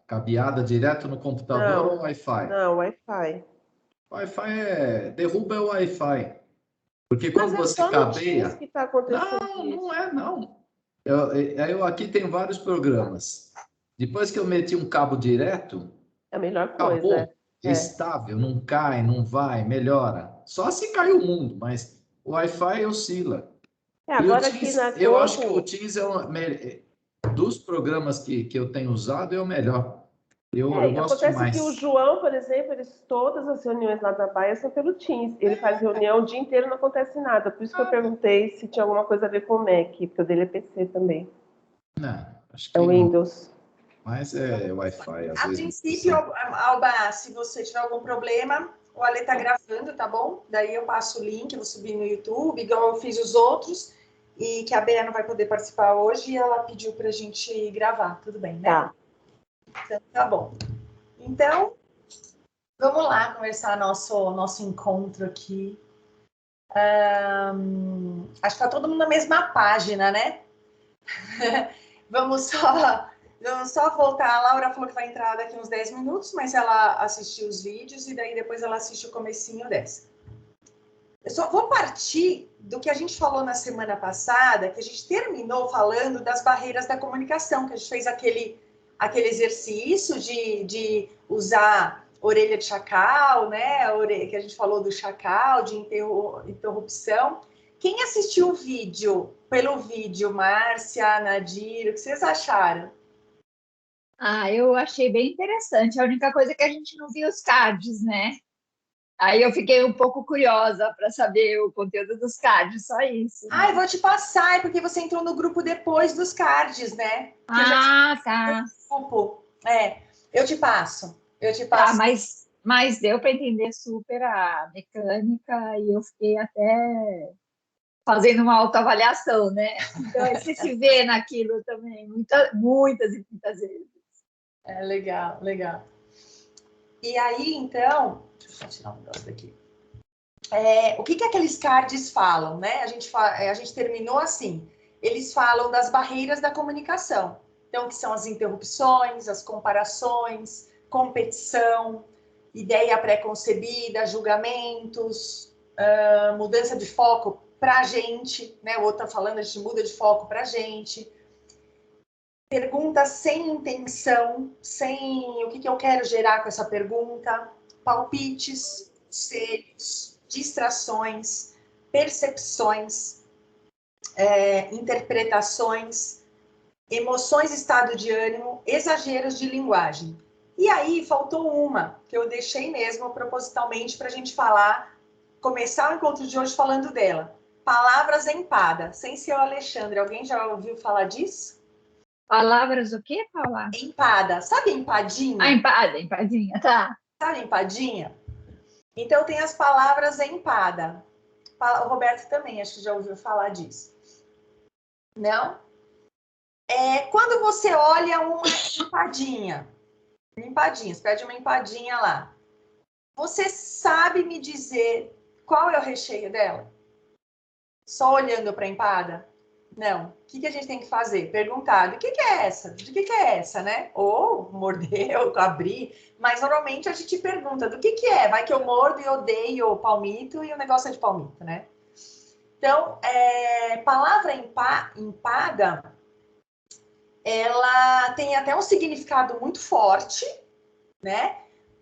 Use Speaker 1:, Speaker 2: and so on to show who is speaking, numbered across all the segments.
Speaker 1: Cabeada direto no computador ou Wi-Fi?
Speaker 2: Não, Wi-Fi.
Speaker 1: Wi-Fi derruba o Wi-Fi. Porque
Speaker 2: Mas
Speaker 1: quando
Speaker 2: é
Speaker 1: você
Speaker 2: só no
Speaker 1: cabeia...
Speaker 2: Teams que está acontecendo isso.
Speaker 1: Não é, não. Eu aqui tenho vários programas. Depois que eu meti um cabo direto,
Speaker 2: É a melhor
Speaker 1: acabou.
Speaker 2: coisa.
Speaker 1: Estável, não cai, não vai, melhora. Só se cai o mundo, mas o Wi-Fi oscila. E o
Speaker 2: Agora aqui
Speaker 1: Teams,
Speaker 2: na
Speaker 1: eu acho que o
Speaker 2: Togo...
Speaker 1: Teams dos programas que eu tenho usado, é o melhor. Eu gosto
Speaker 2: acontece
Speaker 1: demais.
Speaker 2: que o João, por exemplo, todas as reuniões lá da Baia são pelo Teams. Ele faz reunião o dia inteiro, não acontece nada. Por isso que eu perguntei se tinha alguma coisa a ver com o Mac, porque o dele é PC também.
Speaker 1: Não, acho
Speaker 2: É
Speaker 1: que
Speaker 2: o Windows.
Speaker 1: Mas é Wi-Fi, às
Speaker 3: A
Speaker 1: vezes.
Speaker 3: princípio, Alba, se você tiver algum problema, o Ale tá gravando, tá bom? Daí eu passo o link, vou subir no YouTube, igual eu fiz os outros, e que a Bea não vai poder participar hoje, e ela pediu pra gente gravar, tudo bem, né?
Speaker 2: Tá.
Speaker 3: Então, tá bom. Então, vamos lá conversar nosso encontro aqui. Acho que tá todo mundo na mesma página, né? Vamos só voltar. A Laura falou que vai entrar daqui uns 10 minutos, mas ela assistiu os vídeos e daí depois ela assiste o comecinho dessa. Eu só vou partir do que a gente falou na semana passada, que a gente terminou falando das barreiras da comunicação, que a gente fez aquele exercício de usar orelha de chacal, né? Que a gente falou do chacal, de interrupção. Quem assistiu o vídeo, pelo vídeo, Márcia, Nadir, o que vocês acharam?
Speaker 4: Eu achei bem interessante. A única coisa é que a gente não viu os cards, né? Aí eu fiquei um pouco curiosa para saber o conteúdo dos cards, só isso. Né?
Speaker 3: Eu vou te passar, porque você entrou no grupo depois dos cards, né?
Speaker 4: Tá.
Speaker 3: Grupo. Eu te passo.
Speaker 4: Tá, mas deu para entender super a mecânica e eu fiquei até fazendo uma autoavaliação, né? Então, você se vê naquilo também, muitas e muitas vezes.
Speaker 3: Legal. E aí, então, deixa eu só tirar um negócio daqui. O que aqueles cards falam, né? A gente terminou assim. Eles falam das barreiras da comunicação. Então, que são as interrupções, as comparações, competição, ideia pré-concebida, julgamentos, mudança de foco para a gente, né? O outro está falando, a gente muda de foco para a gente. Perguntas sem intenção, sem o que eu quero gerar com essa pergunta, palpites, conselhos, distrações, percepções, interpretações, emoções, estado de ânimo, exageros de linguagem. E aí faltou uma, que eu deixei mesmo propositalmente para a gente falar, começar o encontro de hoje falando dela. Palavras empada, sem ser o Alexandre. Alguém já ouviu falar disso?
Speaker 4: Palavras o quê, Paula?
Speaker 3: Empada. Sabe empadinha?
Speaker 4: Empadinha, tá.
Speaker 3: Sabe empadinha? Então tem as palavras empada. O Roberto também, acho que já ouviu falar disso. Não? Quando você olha uma empadinha, você pede uma empadinha lá, você sabe me dizer qual é o recheio dela? Só olhando para a empada? Não. O que a gente tem que fazer? Perguntar, do que é essa? De que é essa, né? Ou morder, ou abrir. Mas normalmente a gente pergunta, do que é? Vai que eu mordo e odeio o palmito e o negócio é de palmito, né? Então, palavra empada, ela tem até um significado muito forte, né?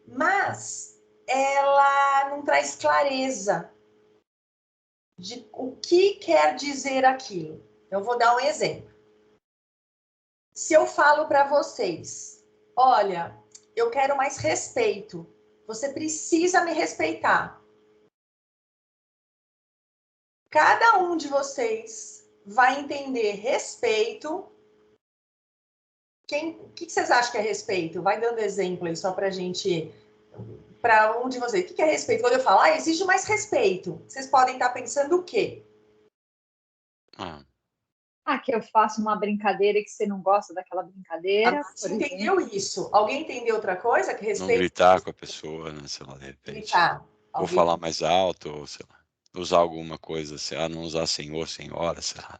Speaker 3: Mas ela não traz clareza de o que quer dizer aquilo. Eu vou dar um exemplo. Se eu falo para vocês, olha, eu quero mais respeito, você precisa me respeitar. Cada um de vai entender respeito. O que vocês acham que é respeito? Vai dando exemplo aí só pra gente... Para um de vocês. O que é respeito? Quando eu falar, exige mais respeito. Vocês podem estar pensando o quê?
Speaker 4: Que eu faço uma brincadeira e que você não gosta daquela brincadeira.
Speaker 3: Você entendeu isso? Alguém entendeu outra coisa? Que respeito?
Speaker 5: Não gritar com a pessoa, né? Sei lá, de repente.
Speaker 3: Gritar.
Speaker 5: Ou falar mais alto, ou sei lá. Usar alguma coisa, sei lá, não usar senhor, senhora, sei lá.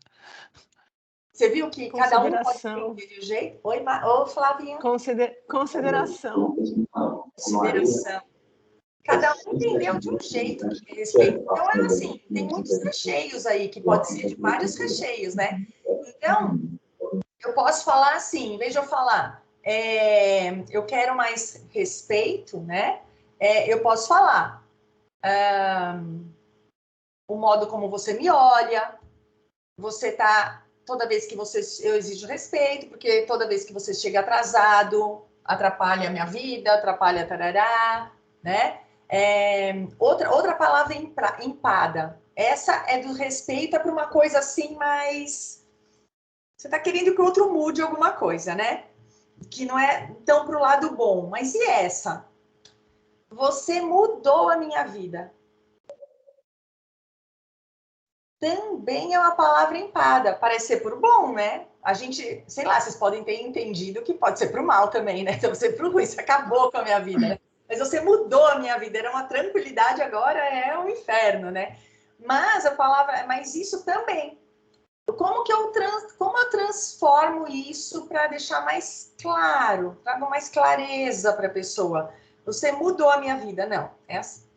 Speaker 3: Você viu que cada um pode
Speaker 2: Consideração.
Speaker 3: entender de um jeito? Oi, Ô, Flavinha.
Speaker 2: Consideração.
Speaker 3: Consideração. Cada um entendeu de um jeito que respeito. Então, é assim, tem muitos recheios aí, que pode ser de vários recheios, né? Então, eu posso falar assim, em vez de eu falar, eu quero mais respeito, né? Eu posso falar o modo como você me olha, você tá, toda vez que eu exijo respeito, porque toda vez que você chega atrasado, atrapalha a minha vida, atrapalha tarará, né? Outra palavra empada. Essa é do respeito, é para uma coisa assim, mais... Você está querendo que o outro mude alguma coisa, né? Que não é tão para o lado bom. Mas e essa? Você mudou a minha vida. Também é uma palavra empada. Parece ser por bom, né? A gente, sei lá, vocês podem ter entendido que pode ser pro mal também, né? Então, você pro ruim, você acabou com a minha vida, né? Mas você mudou a minha vida, era uma tranquilidade, agora é um inferno, né? Mas a palavra, mas isso também. Como eu transformo isso para deixar mais claro, trago mais clareza para a pessoa? Você mudou a minha vida, não? É assim.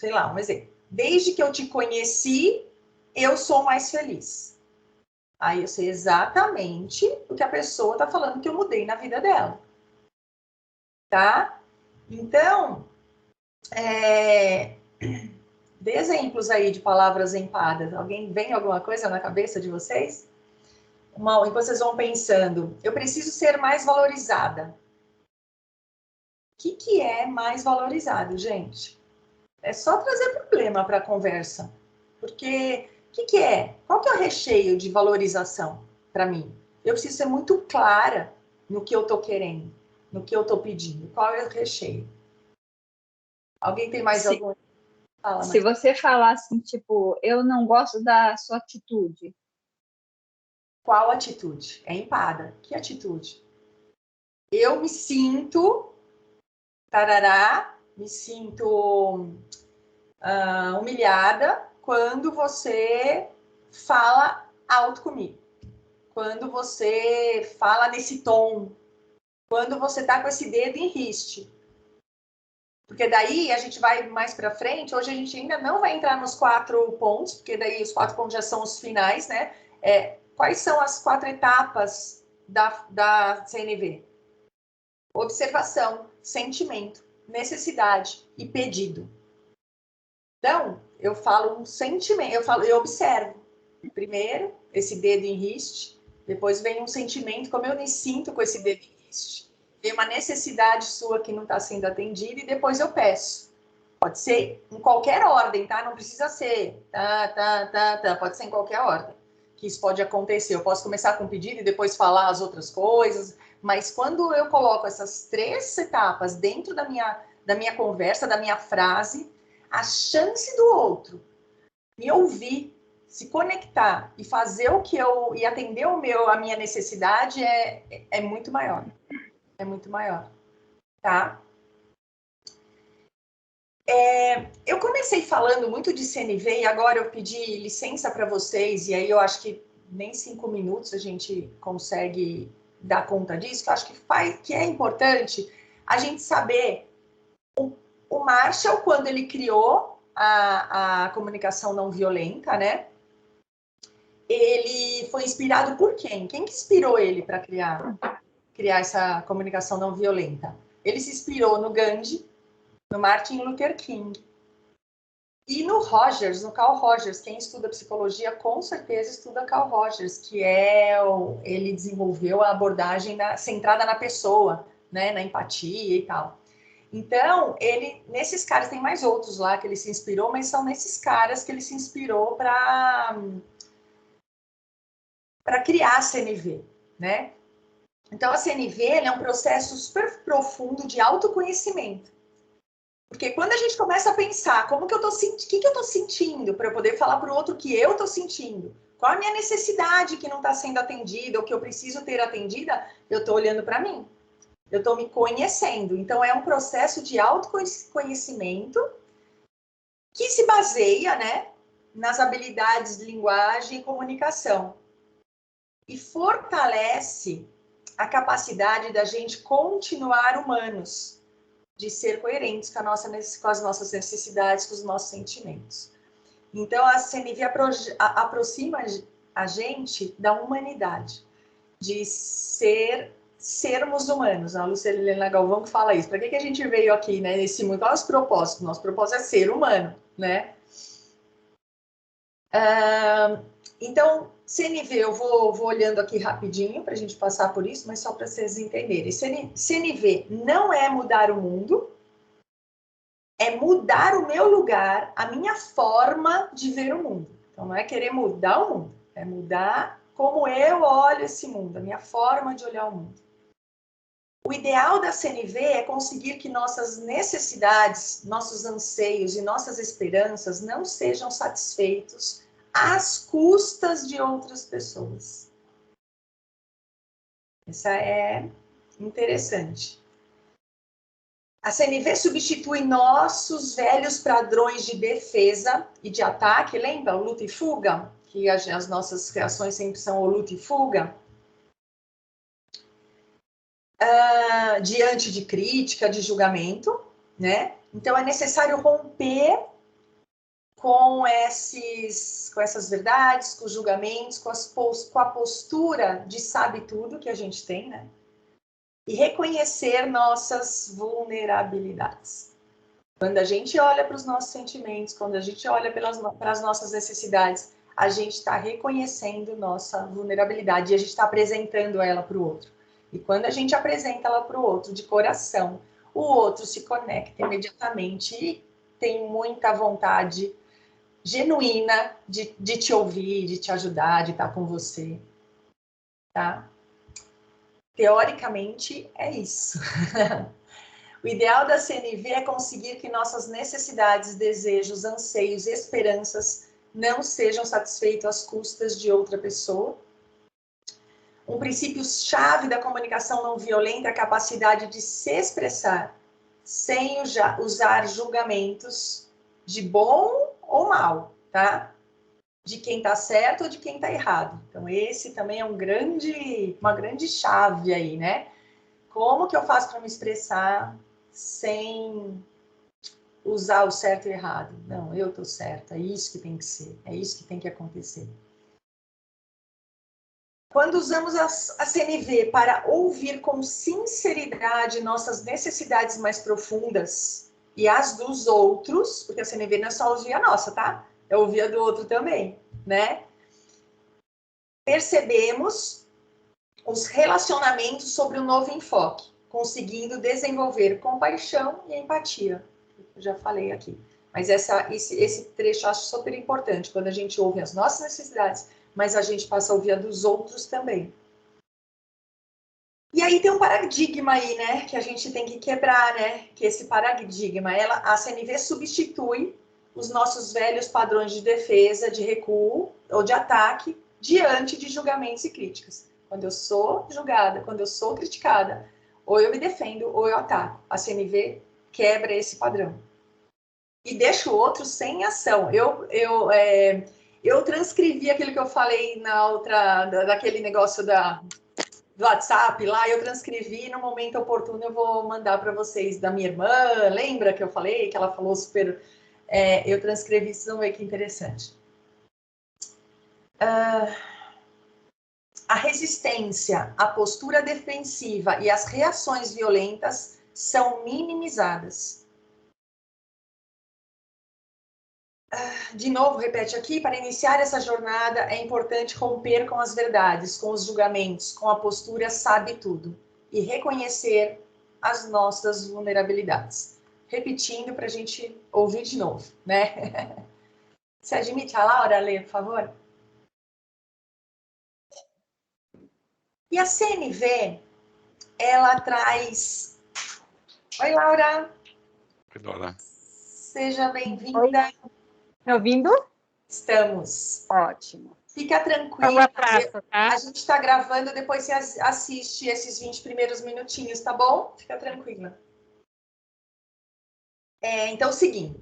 Speaker 3: Sei lá, um exemplo. Desde que eu te conheci, eu sou mais feliz. Aí eu sei exatamente o que a pessoa está falando que eu mudei na vida dela. Tá? Então, dê exemplos aí de palavras empadas. Alguém vem alguma coisa na cabeça de vocês? Enquanto vocês vão pensando, eu preciso ser mais valorizada. O que é mais valorizado, gente? É só trazer problema para a conversa. Porque o que é? Qual que é o recheio de valorização para mim? Eu preciso ser muito clara no que eu estou querendo, no que eu estou pedindo. Qual é o recheio? Alguém tem mais algum? Fala,
Speaker 4: se você falar assim, tipo, eu não gosto da sua atitude.
Speaker 3: Qual atitude? É empada. Que atitude? Eu me sinto, tarará, me sinto humilhada quando você fala alto comigo. Quando você fala nesse tom. Quando você tá com esse dedo em riste. Porque daí a gente vai mais para frente. Hoje a gente ainda não vai entrar nos 4 pontos, porque daí os 4 pontos já são os finais, né? Quais são as 4 etapas da CNV? Observação, sentimento, necessidade e pedido. Então, eu falo um sentimento, eu observo. Primeiro, esse dedo em riste, depois vem um sentimento, como eu me sinto com esse dedo em riste. Vem uma necessidade sua que não está sendo atendida e depois eu peço. Pode ser em qualquer ordem, tá? Não precisa ser pode ser em qualquer ordem. Que isso pode acontecer. Eu posso começar com um pedido e depois falar as outras coisas, mas quando eu coloco essas 3 etapas dentro da minha conversa, da minha frase, a chance do outro me ouvir, se conectar e fazer e atender a minha necessidade é muito maior. É muito maior, tá? Eu comecei falando muito de CNV e agora eu pedi licença para vocês e aí eu acho que nem 5 minutos a gente consegue dar conta disso, que eu acho que é importante a gente saber o Marshall, quando ele criou a comunicação não violenta, né? Ele foi inspirado por quem? Quem que inspirou ele para criar essa comunicação não violenta? Ele se inspirou no Gandhi, no Martin Luther King e no Carl Rogers. Quem estuda psicologia com certeza estuda Carl Rogers, que ele desenvolveu a abordagem centrada na pessoa, né, na empatia e tal. Então, nesses caras, tem mais outros lá que ele se inspirou, mas são nesses caras que ele se inspirou para criar a CNV, né? Então, a CNV é um processo super profundo de autoconhecimento. Porque quando a gente começa a pensar o que eu estou sentindo para eu poder falar para o outro o que eu estou sentindo, qual a minha necessidade que não está sendo atendida ou que eu preciso ter atendida, eu estou olhando para mim. Eu estou me conhecendo. Então, é um processo de autoconhecimento que se baseia, né, nas habilidades de linguagem e comunicação. e fortalece a capacidade da gente continuar humanos, de ser coerentes com as nossas necessidades, com os nossos sentimentos. Então, a CNV aproxima a gente da humanidade, de sermos humanos. A Lúcia Helena Galvão que fala isso. Para que a gente veio aqui, né, nesse mundo? Qual é o nosso propósito? Nosso propósito é ser humano, né? Então, CNV, eu vou olhando aqui rapidinho para a gente passar por isso, mas só para vocês entenderem. CNV não é mudar o mundo, é mudar o meu lugar, a minha forma de ver o mundo. Então, não é querer mudar o mundo, é mudar como eu olho esse mundo, a minha forma de olhar o mundo. O ideal da CNV é conseguir que nossas necessidades, nossos anseios e nossas esperanças não sejam satisfeitos às custas de outras pessoas. Isso é interessante. A CNV substitui nossos velhos padrões de defesa e de ataque, lembra? O luta e fuga? Que as nossas reações sempre são o luta e fuga. Diante de crítica, de julgamento, né? Então, é necessário romper com essas verdades, com os julgamentos, com a postura de sabe-tudo que a gente tem, né? E reconhecer nossas vulnerabilidades. Quando a gente olha para os nossos sentimentos, quando a gente olha para as nossas necessidades, a gente está reconhecendo nossa vulnerabilidade e a gente está apresentando ela para o outro. E quando a gente apresenta ela para o outro de coração, o outro se conecta imediatamente e tem muita vontade genuína de te ouvir, de te ajudar, de estar com você, tá? Teoricamente, é isso. O ideal da CNV é conseguir que nossas necessidades, desejos, anseios e esperanças não sejam satisfeitos às custas de outra pessoa. Um princípio-chave da comunicação não violenta é a capacidade de se expressar sem usar julgamentos de bom ou mal, tá? De quem está certo ou de quem está errado. Então, esse também é uma grande chave aí, né? Como que eu faço para me expressar sem usar o certo e errado? Não, eu estou certa, é isso que tem que ser, é isso que tem que acontecer. Quando usamos a CNV para ouvir com sinceridade nossas necessidades mais profundas e as dos outros, porque a CNV não é só ouvir a nossa, tá? É ouvir a do outro também, né? Percebemos os relacionamentos sobre um novo enfoque, conseguindo desenvolver compaixão e empatia. Eu já falei aqui. Mas esse trecho eu acho super importante, quando a gente ouve as nossas necessidades, mas a gente passa a ouvir a dos outros também. E aí tem um paradigma aí, né, que a gente tem que quebrar, né, que esse paradigma, a CNV substitui os nossos velhos padrões de defesa, de recuo ou de ataque diante de julgamentos e críticas. Quando eu sou julgada, quando eu sou criticada, ou eu me defendo ou eu ataco. A CNV quebra esse padrão. E deixa o outro sem ação. Eu transcrevi aquilo que eu falei na outra, daquele negócio do WhatsApp lá, eu transcrevi, no momento oportuno eu vou mandar para vocês da minha irmã. Lembra que eu falei, que ela falou super... eu transcrevi, vocês vão ver que interessante. A resistência, a postura defensiva e as reações violentas são minimizadas. De novo, repete aqui, para iniciar essa jornada é importante romper com as verdades, com os julgamentos, com a postura sabe tudo e reconhecer as nossas vulnerabilidades. Repetindo para a gente ouvir de novo, né? Você admite a Laura ler, por favor? E a CNV, ela traz... Oi, Laura.
Speaker 5: Oi, Laura.
Speaker 3: Seja bem-vinda.
Speaker 6: Me ouvindo?
Speaker 3: Estamos.
Speaker 6: Ótimo.
Speaker 3: Fica tranquila.
Speaker 6: Tá?
Speaker 3: A gente está gravando, depois você assiste esses 20 primeiros minutinhos, tá bom? Fica tranquila. Então, é o seguinte.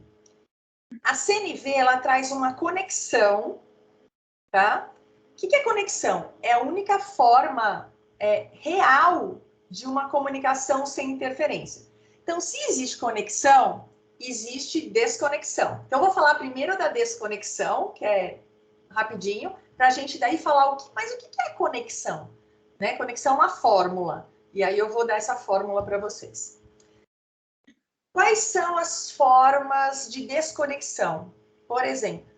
Speaker 3: A CNV, ela traz uma conexão, tá? que é conexão? É a única forma real de uma comunicação sem interferência. Então, se existe conexão, existe desconexão. Então, eu vou falar primeiro da desconexão, que é rapidinho, para a gente daí falar mas o que é conexão? Né? Conexão é uma fórmula. E aí eu vou dar essa fórmula para vocês. Quais são as formas de desconexão? Por exemplo,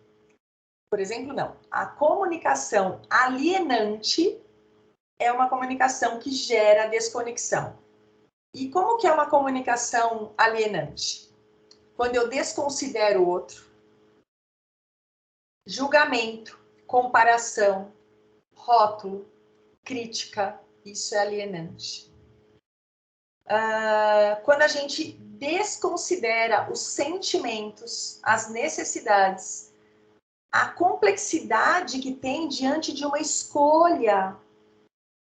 Speaker 3: não. A comunicação alienante é uma comunicação que gera desconexão. E como que é uma comunicação alienante? Quando eu desconsidero o outro, julgamento, comparação, rótulo, crítica, isso é alienante. Quando a gente desconsidera os sentimentos, as necessidades, a complexidade que tem diante de uma escolha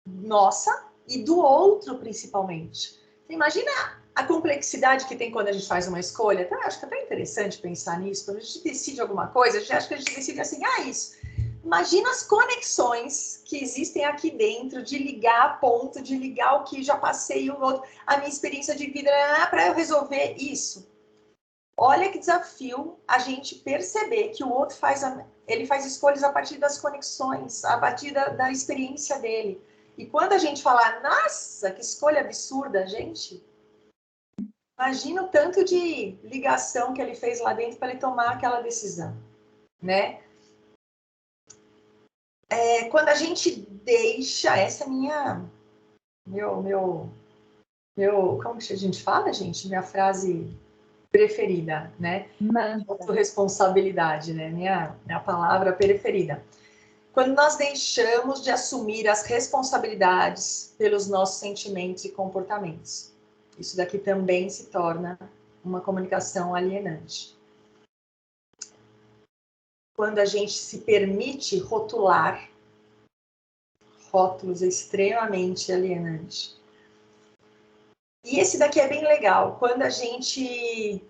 Speaker 3: nossa e do outro, principalmente. Imagina a complexidade que tem quando a gente faz uma escolha. Então, eu acho que é até interessante pensar nisso. Quando a gente decide alguma coisa, a gente acha que a gente decide assim, isso. Imagina as conexões que existem aqui dentro, de ligar a ponto, de ligar o que já passei um outro, a minha experiência de vida, para eu resolver isso. Olha que desafio a gente perceber que o outro faz escolhas a partir das conexões, a partir da experiência dele. E quando a gente falar, nossa, que escolha absurda, gente, imagina o tanto de ligação que ele fez lá dentro para ele tomar aquela decisão, né? Quando a gente deixa, essa é como que a gente fala, gente? Minha frase preferida, né? Autorresponsabilidade, né? Minha palavra preferida. Quando nós deixamos de assumir as responsabilidades pelos nossos sentimentos e comportamentos. Isso daqui também se torna uma comunicação alienante. Quando a gente se permite rotular, rótulos extremamente alienantes. E esse daqui é bem legal, quando a gente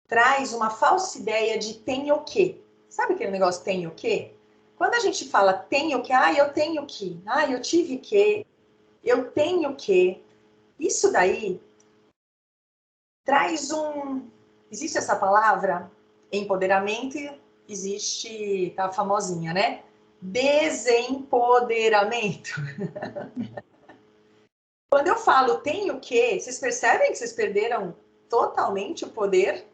Speaker 3: traz uma falsa ideia de tem o quê? Sabe aquele negócio tem o quê? Quando a gente fala tem o quê? Eu tenho que. Eu tive que. Eu tenho que. Isso daí traz existe essa palavra, empoderamento, existe, tá famosinha, né? Desempoderamento. Quando eu falo tenho que, vocês percebem que vocês perderam totalmente o poder?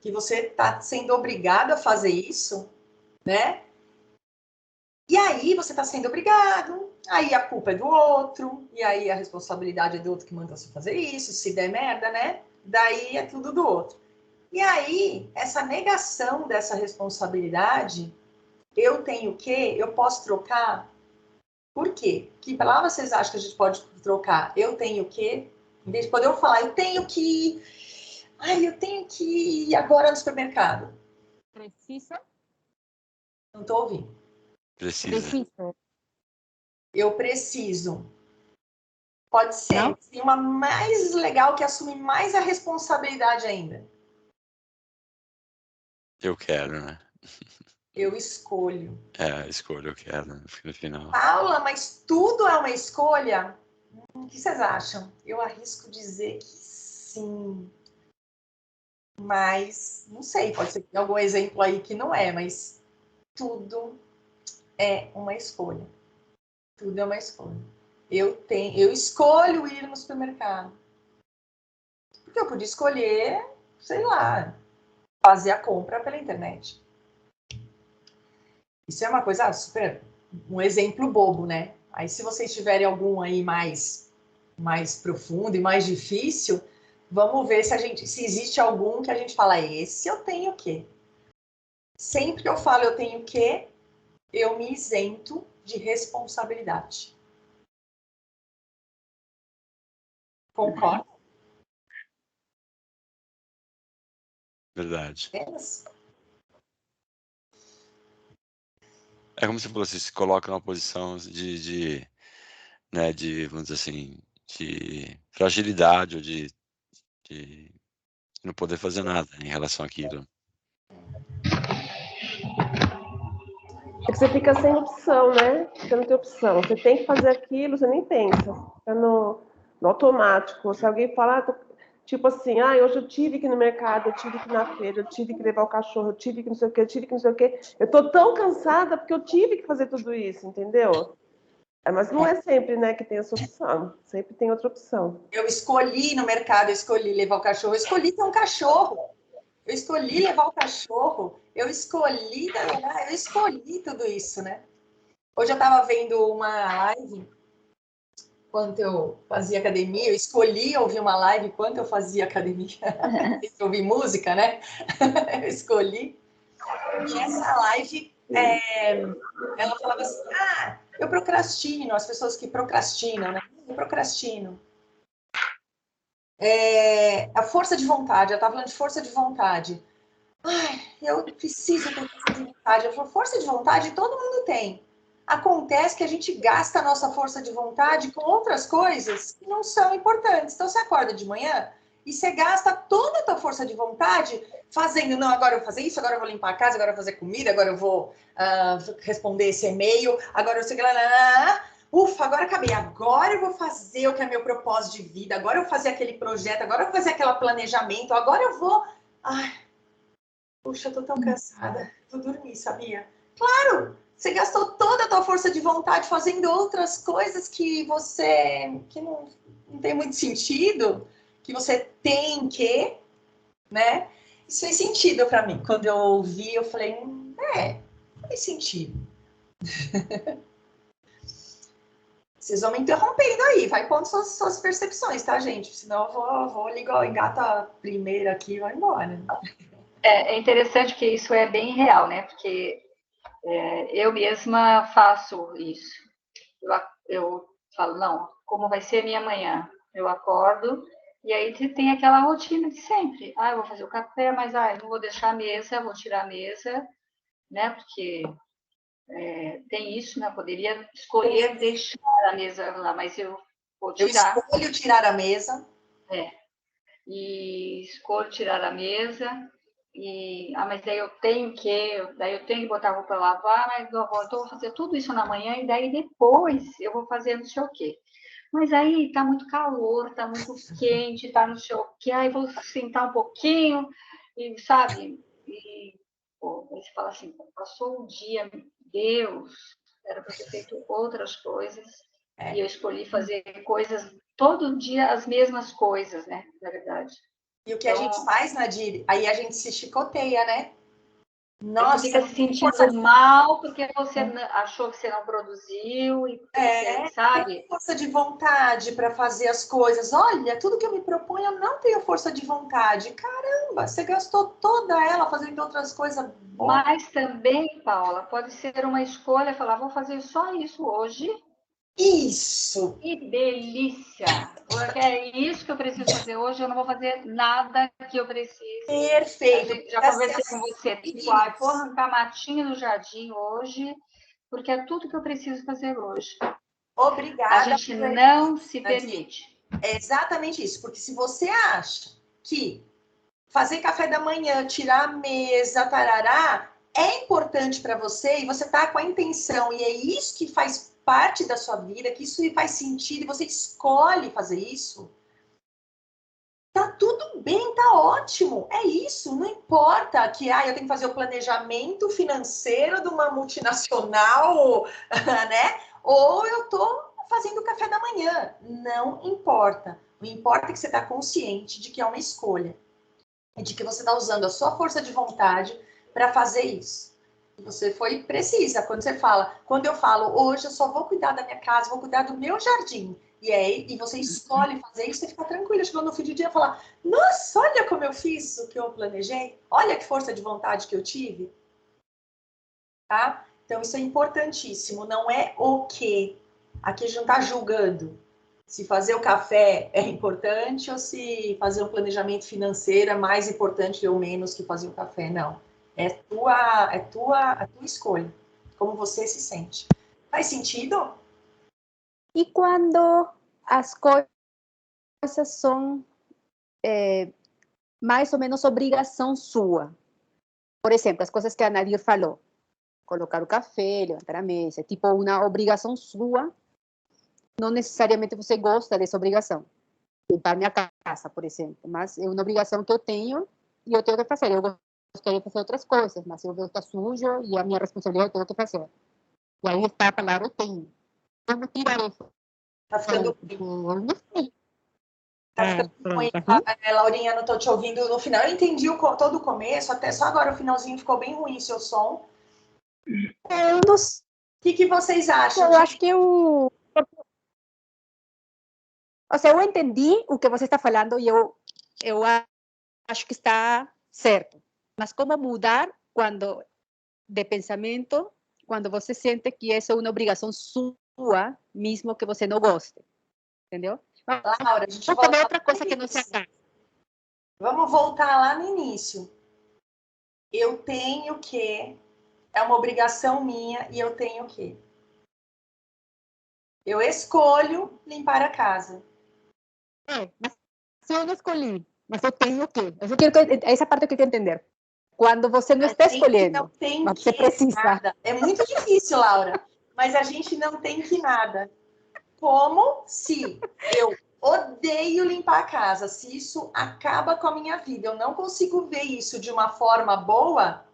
Speaker 3: Que você está sendo obrigado a fazer isso, né? E aí você está sendo obrigado, aí a culpa é do outro, e aí a responsabilidade é do outro que mandou você fazer isso, se der merda, né? Daí é tudo do outro. E aí, essa negação dessa responsabilidade, eu tenho que, eu posso trocar. Por quê? Que palavra vocês acham que a gente pode trocar? Eu tenho que, em vez de quando eu falar, eu tenho que ir agora no supermercado.
Speaker 6: Precisa?
Speaker 3: Não estou ouvindo.
Speaker 5: Precisa.
Speaker 3: Eu preciso. Pode ser. Tem uma mais legal que assume mais a responsabilidade ainda.
Speaker 5: Eu quero, né?
Speaker 3: Eu escolho.
Speaker 5: Escolho, eu quero, no final.
Speaker 3: Paula, mas tudo é uma escolha? O que vocês acham? Eu arrisco dizer que sim. Mas, não sei, pode ser que tenha algum exemplo aí que não é, mas tudo é uma escolha. Tudo é uma escolha. Eu escolho ir no supermercado. Porque eu podia escolher, sei lá, fazer a compra pela internet. Isso é uma coisa super, um exemplo bobo, né? Aí se vocês tiverem algum aí mais profundo e mais difícil, vamos ver se existe algum que a gente fala, esse eu tenho que. Sempre que eu falo eu tenho que, eu me isento de responsabilidade. Concorda?
Speaker 5: Verdade.
Speaker 3: É.
Speaker 5: É como se você se coloca numa posição né, vamos dizer assim, de fragilidade ou de não poder fazer nada em relação àquilo.
Speaker 2: É que você fica sem opção, né? Você não tem opção. Você tem que fazer aquilo, você nem pensa. Fica no automático. Se alguém falar, tipo assim, hoje eu tive que ir no mercado, eu tive que ir na feira, eu tive que levar o cachorro, eu tive que não sei o quê, eu tive que não sei o quê. Eu tô tão cansada porque eu tive que fazer tudo isso, entendeu? Mas não é sempre, né, que tem essa opção. Sempre tem outra opção.
Speaker 3: Eu escolhi no mercado, eu escolhi levar o cachorro, eu escolhi ter um cachorro. Eu escolhi levar o cachorro, eu escolhi tudo isso, né? Hoje eu estava vendo uma live, enquanto eu fazia academia, eu escolhi ouvir uma live enquanto eu fazia academia. Eu ouvi música, né? Eu escolhi. E essa live, ela falava assim, eu procrastino, as pessoas que procrastinam, né? Eu procrastino. A força de vontade, ela estava falando de força de vontade. Eu preciso ter força de vontade. Eu falo, força de vontade todo mundo tem. Acontece que a gente gasta a nossa força de vontade com outras coisas que não são importantes. Então, você acorda de manhã e você gasta toda a tua força de vontade fazendo, não, agora eu vou fazer isso, agora eu vou limpar a casa, agora eu vou fazer comida, agora eu vou responder esse e-mail, agora eu sei lá, ufa, agora acabei, agora eu vou fazer o que é meu propósito de vida, agora eu vou fazer aquele projeto, agora eu vou fazer aquele planejamento, agora eu vou... Puxa, eu tô tão cansada, vou dormir, sabia? Claro, você gastou toda a tua força de vontade fazendo outras coisas que não tem muito sentido, que você tem que, né? Isso fez sentido para mim. Quando eu ouvi, eu falei, faz sentido. Vocês vão me interrompendo aí, vai pondo suas percepções, tá, gente? Senão eu vou ligar, engata a primeira aqui e vai embora.
Speaker 4: É interessante que isso é bem real, né? Porque eu mesma faço isso. Eu falo, não, como vai ser minha manhã? Eu acordo e aí tem aquela rotina de sempre. Eu vou fazer o café, mas eu não vou deixar a mesa, vou tirar a mesa, né? Porque tem isso, né? Eu poderia escolher deixar a mesa lá, mas eu vou tirar.
Speaker 3: Eu escolho tirar a mesa.
Speaker 4: E escolho tirar a mesa. Mas daí eu tenho que botar a roupa para lavar, mas eu vou fazer tudo isso na manhã e daí depois eu vou fazer não sei o quê. Mas aí tá muito calor, tá muito quente, tá não sei o quê, aí vou sentar um pouquinho e sabe? Aí você fala assim, passou um dia, Deus, era para ter feito outras coisas e eu escolhi fazer coisas todo dia, as mesmas coisas, né? Na verdade.
Speaker 3: E o que a gente faz, Nadir? Aí a gente se chicoteia, né?
Speaker 4: Nossa, você fica se sentindo mal porque você achou que você não produziu e você sabe.
Speaker 3: Tem força de vontade para fazer as coisas. Olha, tudo que eu me proponho, eu não tenho força de vontade. Caramba, você gastou toda ela fazendo outras coisas boas.
Speaker 4: Mas também, Paula, pode ser uma escolha falar, vou fazer só isso hoje.
Speaker 3: Isso!
Speaker 4: Que delícia! Porque é isso que eu preciso fazer hoje, eu não vou fazer nada que eu precise.
Speaker 3: Perfeito!
Speaker 4: Já conversei com você, vou arrancar matinha do jardim hoje, porque é tudo que eu preciso fazer hoje.
Speaker 3: Obrigada.
Speaker 4: A gente não se permite.
Speaker 3: É exatamente isso, porque se você acha que fazer café da manhã, tirar a mesa, tarará, é importante para você e você está com a intenção e é isso que faz parte da sua vida, que isso faz sentido e você escolhe fazer isso, tá tudo bem, tá ótimo. É isso, não importa que eu tenho que fazer o planejamento financeiro de uma multinacional, né? Ou eu tô fazendo o café da manhã. Não importa. O que importa é que você está consciente de que é uma escolha. E de que você está usando a sua força de vontade para fazer isso. Você foi precisa. Quando eu falo, hoje eu só vou cuidar da minha casa, vou cuidar do meu jardim. E você escolhe fazer isso, você fica tranquila. Chegou no fim do dia e falar, nossa, olha como eu fiz o que eu planejei. Olha que força de vontade que eu tive. Tá? Então, isso é importantíssimo. Não é o quê. Aqui a gente não está julgando se fazer o café é importante ou se fazer um planejamento financeiro é mais importante ou menos que fazer o café. Não. É tua escolha. Como você se sente. Faz sentido?
Speaker 6: E quando as coisas são mais ou menos obrigação sua? Por exemplo, as coisas que a Nadir falou. colocar o café, levantar a mesa. É tipo uma obrigação sua. Não necessariamente você gosta dessa obrigação. Limpar minha casa, por exemplo. Mas é uma obrigação que eu tenho e eu tenho que fazer. Eu gostaria de fazer outras coisas, mas eu vejo que está sujo e a minha responsabilidade eu tenho que fazer. E aí está a palavra eu tenho. Como tirar isso?
Speaker 3: Tá ficando
Speaker 6: Eu não sei.
Speaker 3: Tá ficando ruim. Laurinha, não tô te ouvindo no final. Eu entendi todo o começo, até só agora o finalzinho ficou bem ruim seu som.
Speaker 6: Eu não sei.
Speaker 3: O que vocês acham?
Speaker 6: Eu acho que eu... O sea, eu entendi o que você está falando e eu acho que está certo. Mas como mudar quando de pensamento, quando você sente que isso é uma obrigação sua, mesmo que você não goste? Entendeu?
Speaker 3: Laura, a gente
Speaker 6: Vamos fazer outra coisa que não se acaba.
Speaker 3: Vamos voltar lá no início. Eu tenho que... É uma obrigação minha e eu tenho que... Eu escolho limpar a casa.
Speaker 6: Mas se eu não escolhi, mas eu tenho que... Essa parte eu quero entender. Quando você não está escolhendo,
Speaker 3: não tem
Speaker 6: mas você precisa.
Speaker 3: Nada. É muito difícil, Laura. Mas a gente não tem que nada. Como se eu odeio limpar a casa, se isso acaba com a minha vida, eu não consigo ver isso de uma forma boa,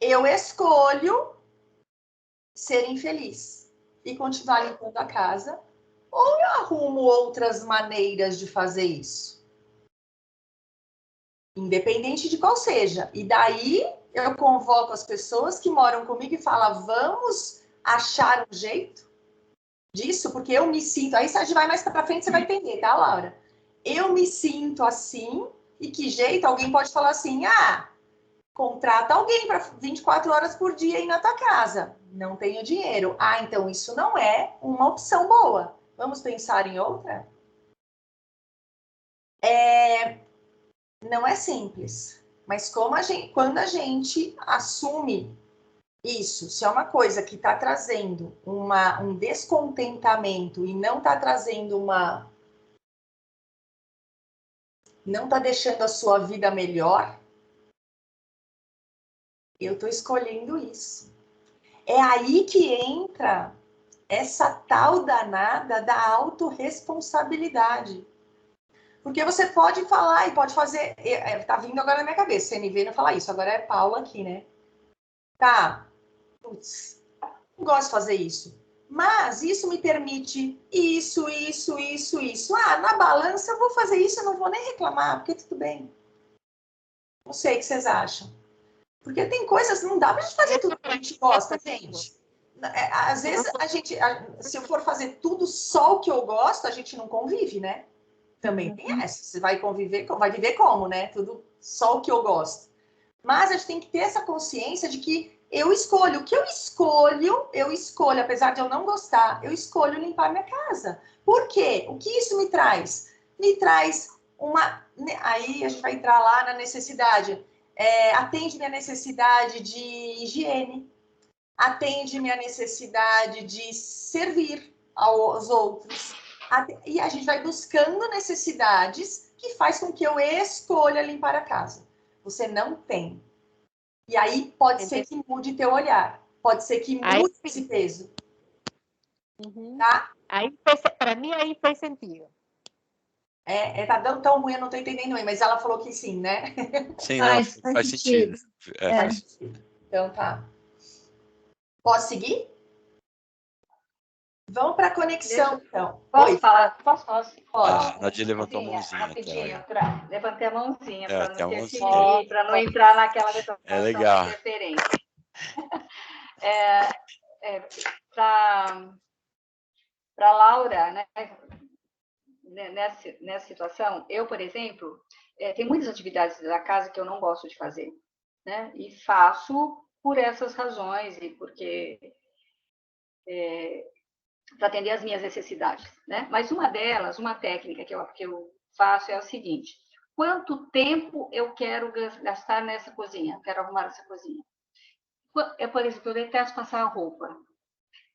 Speaker 3: eu escolho ser infeliz e continuar limpando a casa, ou eu arrumo outras maneiras de fazer isso. Independente de qual seja. E daí eu convoco as pessoas que moram comigo e falo, vamos achar um jeito disso, porque eu me sinto... Aí se a gente vai mais para frente, você vai entender, tá, Laura? Eu me sinto assim, e que jeito? Alguém pode falar assim, contrata alguém para 24 horas por dia ir na tua casa. Não tenho dinheiro. Então isso não é uma opção boa. Vamos pensar em outra? Não é simples. Mas quando a gente assume isso, se é uma coisa que está trazendo um descontentamento e não está trazendo não está deixando a sua vida melhor, eu estou escolhendo isso. É aí que entra essa tal danada da autorresponsabilidade. Porque você pode falar e pode fazer... Tá vindo agora na minha cabeça, CNV não falar isso, agora é Paula aqui, né? Tá, putz, não gosto de fazer isso. Mas isso me permite isso. Na balança eu vou fazer isso, eu não vou nem reclamar, porque tudo bem. Não sei o que vocês acham. Porque tem coisas, não dá pra gente fazer tudo que a gente gosta, gente. Às vezes, se eu for fazer tudo só o que eu gosto, a gente não convive, né? Também tem essa. Você vai conviver, vai viver como, né? Tudo só o que eu gosto. Mas a gente tem que ter essa consciência de que eu escolho. O que eu escolho, apesar de eu não gostar, eu escolho limpar minha casa. Por quê? O que isso me traz? Me traz uma... Aí a gente vai entrar lá na necessidade. Atende minha necessidade de higiene. Atende minha necessidade de servir aos outros. E a gente vai buscando necessidades que faz com que eu escolha limpar a casa. Você não tem. E aí pode ser que mude teu olhar. Pode ser que mude esse peso. Tá?
Speaker 6: Para mim, aí faz sentido.
Speaker 3: Tá dando tão ruim, eu não tô entendendo aí, mas ela falou que sim, né?
Speaker 5: Sim, não, faz sentido.
Speaker 3: Faz sentido. Então tá. Posso seguir? Vamos para a conexão, então.
Speaker 7: Posso falar? Posso?
Speaker 5: A Nadia levantou a mãozinha.
Speaker 7: Rapidinho, levantei a mãozinha para não
Speaker 5: interferir,
Speaker 7: para não entrar naquela situação
Speaker 5: legal.
Speaker 7: de interferência. Para Laura, né, nessa situação, eu, por exemplo, tem muitas atividades da casa que eu não gosto de fazer, né? E faço por essas razões e porque... para atender as minhas necessidades, né? Mas uma delas, uma técnica que eu faço é o seguinte: quanto tempo eu quero gastar nessa cozinha? Quero arrumar essa cozinha. Por exemplo, eu detesto passar a roupa.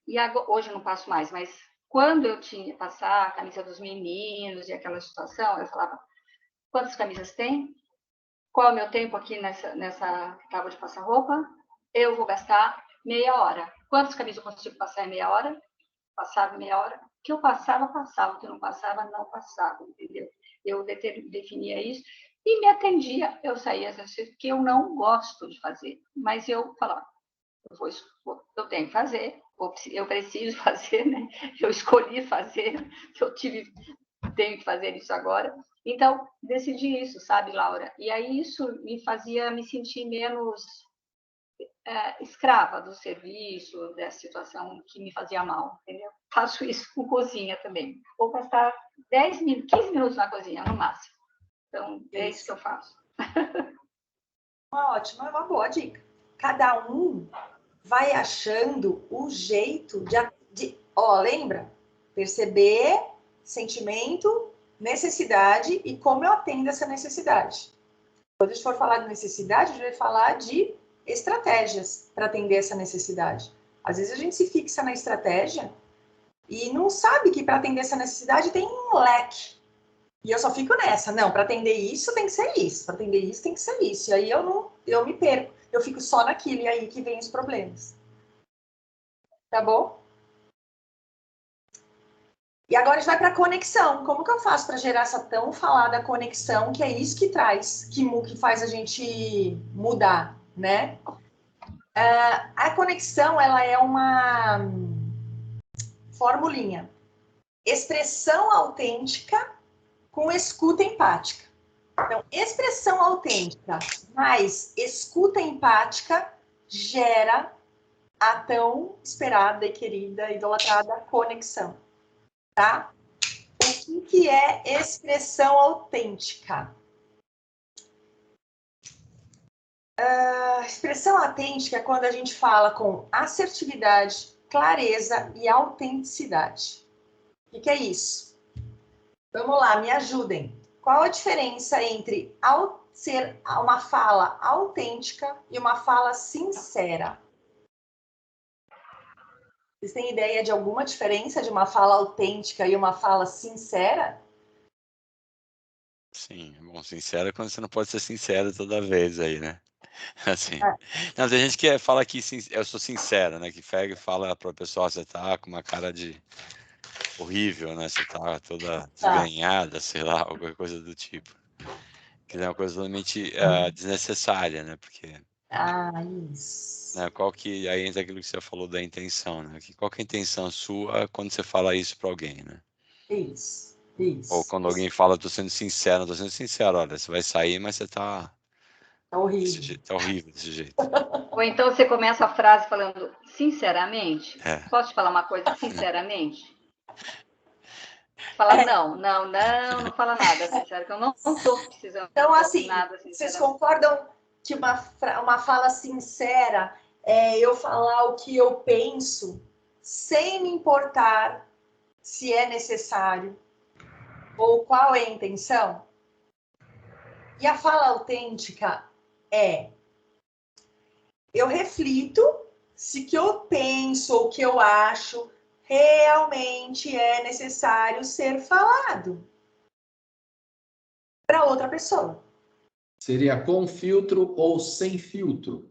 Speaker 7: E agora, hoje eu não passo mais, mas quando eu tinha que passar a camisa dos meninos e aquela situação, eu falava, quantas camisas tem? Qual é o meu tempo aqui nessa tábua de passar roupa? eu vou gastar meia hora. Quantos caminhos eu consigo passar em meia hora? Passava em meia hora. O que eu passava, passava. O que eu não passava, não passava, entendeu? Eu definia isso e me atendia. Eu saía exercício que eu não gosto de fazer, mas eu falava, eu tenho que fazer, eu preciso fazer, né? Eu escolhi fazer, tenho que fazer isso agora. Então, decidi isso, sabe, Laura? E aí isso me fazia me sentir menos escrava do serviço, dessa situação que me fazia mal, entendeu? Faço isso com cozinha também. Vou gastar 15 minutos na cozinha, no máximo. Então, é isso que eu faço.
Speaker 3: Ótimo, é uma boa dica. Cada um vai achando o jeito lembra? Perceber sentimento, necessidade e como eu atendo essa necessidade. Quando a gente for falar de necessidade, a gente vai falar de estratégias para atender essa necessidade. Às vezes a gente se fixa na estratégia e não sabe que para atender essa necessidade tem um leque. E eu só fico nessa. Não, para atender isso tem que ser isso. Para atender isso tem que ser isso. E aí eu me perco. Eu fico só naquilo e aí que vem os problemas. Tá bom? E agora a gente vai para a conexão. Como que eu faço para gerar essa tão falada conexão, que é isso que traz, que faz a gente mudar, né? A conexão, ela é uma formulinha. Expressão autêntica com escuta empática. Então, expressão autêntica mais escuta empática gera a tão esperada e querida, idolatrada conexão. Tá? O que é expressão autêntica? Expressão autêntica é quando a gente fala com assertividade, clareza e autenticidade. O que é isso? Vamos lá, me ajudem. Qual a diferença entre ser uma fala autêntica e uma fala sincera? Vocês têm ideia de alguma diferença de uma fala autêntica e uma fala sincera?
Speaker 5: Sim, bom, sincero é quando você não pode ser sincero toda vez aí, né? Assim. Não, tem gente que fala que eu sou sincero, né? Que pega e fala pra pessoa, você tá com uma cara de horrível, né? Você tá toda desganhada, sei lá, alguma coisa do tipo. Que é uma coisa totalmente desnecessária, né? Porque
Speaker 3: Isso.
Speaker 5: né, aí entra aquilo que você falou da intenção, né? Qual que é a intenção sua quando você fala isso para alguém, né?
Speaker 3: Isso.
Speaker 5: Ou quando alguém fala, tô sendo sincero, olha, você vai sair, mas você tá
Speaker 3: horrível.
Speaker 5: Tá horrível desse jeito.
Speaker 7: Ou então você começa a frase falando, sinceramente, posso te falar uma coisa, sinceramente? Fala, não fala nada, sincero, que eu não estou precisando
Speaker 3: então, assim,
Speaker 7: nada,
Speaker 3: vocês concordam que uma fala sincera é eu falar o que eu penso sem me importar se é necessário ou qual é a intenção? E a fala autêntica é eu reflito se o que eu penso ou o que eu acho realmente é necessário ser falado para outra pessoa.
Speaker 1: Seria com filtro ou sem filtro?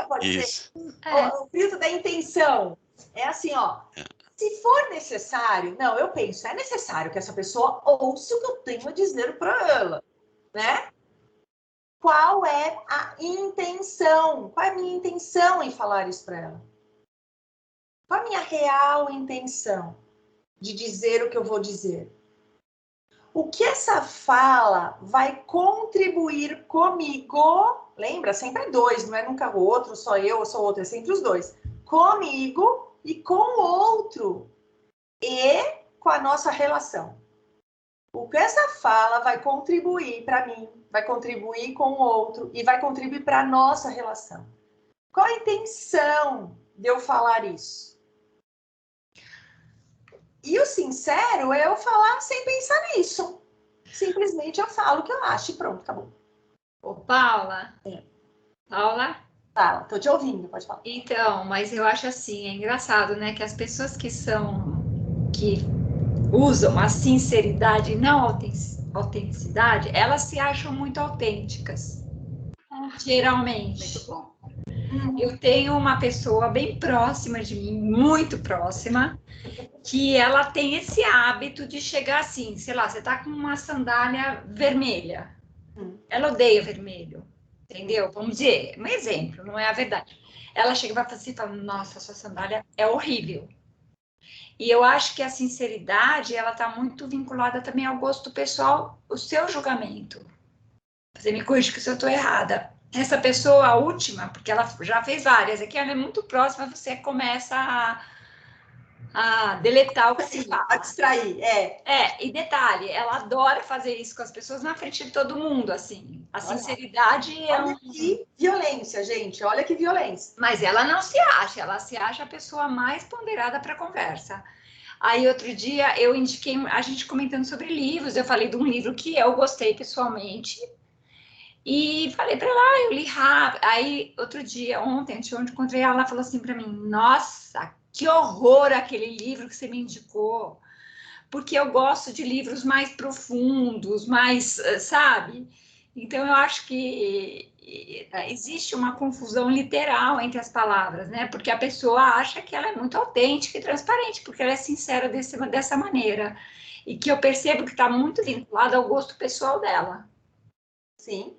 Speaker 3: Pode ser. O filtro da intenção. É assim, ó. Se for necessário, não, eu penso, é necessário que essa pessoa ouça o que eu tenho a dizer para ela, né? Qual é a intenção? Qual é a minha intenção em falar isso para ela? Qual a minha real intenção de dizer o que eu vou dizer? O que essa fala vai contribuir comigo? Lembra? Sempre é dois, não é nunca o outro, só eu sou o outro, é sempre os dois. Comigo e com o outro. E com a nossa relação. O que essa fala vai contribuir para mim, vai contribuir com o outro e vai contribuir para a nossa relação. Qual a intenção de eu falar isso? E o sincero é eu falar sem pensar nisso. Simplesmente eu falo o que eu acho e pronto, acabou.
Speaker 4: Ô, Paula. Paula?
Speaker 3: Fala, tô te ouvindo, pode falar.
Speaker 4: Então, mas eu acho assim, é engraçado, né? Que as pessoas que usam a sinceridade e não a autenticidade, elas se acham muito autênticas. Geralmente.
Speaker 7: Muito bom.
Speaker 4: Eu tenho uma pessoa bem próxima de mim, muito próxima, que ela tem esse hábito de chegar assim, sei lá, você tá com uma sandália vermelha. Ela odeia vermelho, entendeu? Vamos dizer, um exemplo, não é a verdade. Ela chega e vai assim, fala, nossa, sua sandália é horrível. E eu acho que a sinceridade, ela tá muito vinculada também ao gosto pessoal, o seu julgamento. Você me corrige se eu estou errada. Essa pessoa, a última, porque ela já fez várias, aqui ela é muito próxima, você começa a deletar o que se fala.
Speaker 3: A distrair,
Speaker 4: E detalhe, ela adora fazer isso com as pessoas na frente de todo mundo, assim. A sinceridade é
Speaker 3: olha que violência, gente, olha que violência.
Speaker 4: Mas ela não se acha, ela se acha a pessoa mais ponderada para a conversa. Aí, outro dia, eu indiquei, a gente comentando sobre livros, eu falei de um livro que eu gostei pessoalmente, e falei para ela, eu li rápido. Aí, outro dia, ontem, encontrei ela, ela falou assim para mim, nossa, que horror aquele livro que você me indicou, porque eu gosto de livros mais profundos, mais, sabe? Então, eu acho que existe uma confusão literal entre as palavras, né? Porque a pessoa acha que ela é muito autêntica e transparente, porque ela é sincera dessa maneira. E que eu percebo que está muito vinculada ao gosto pessoal dela.
Speaker 3: Sim.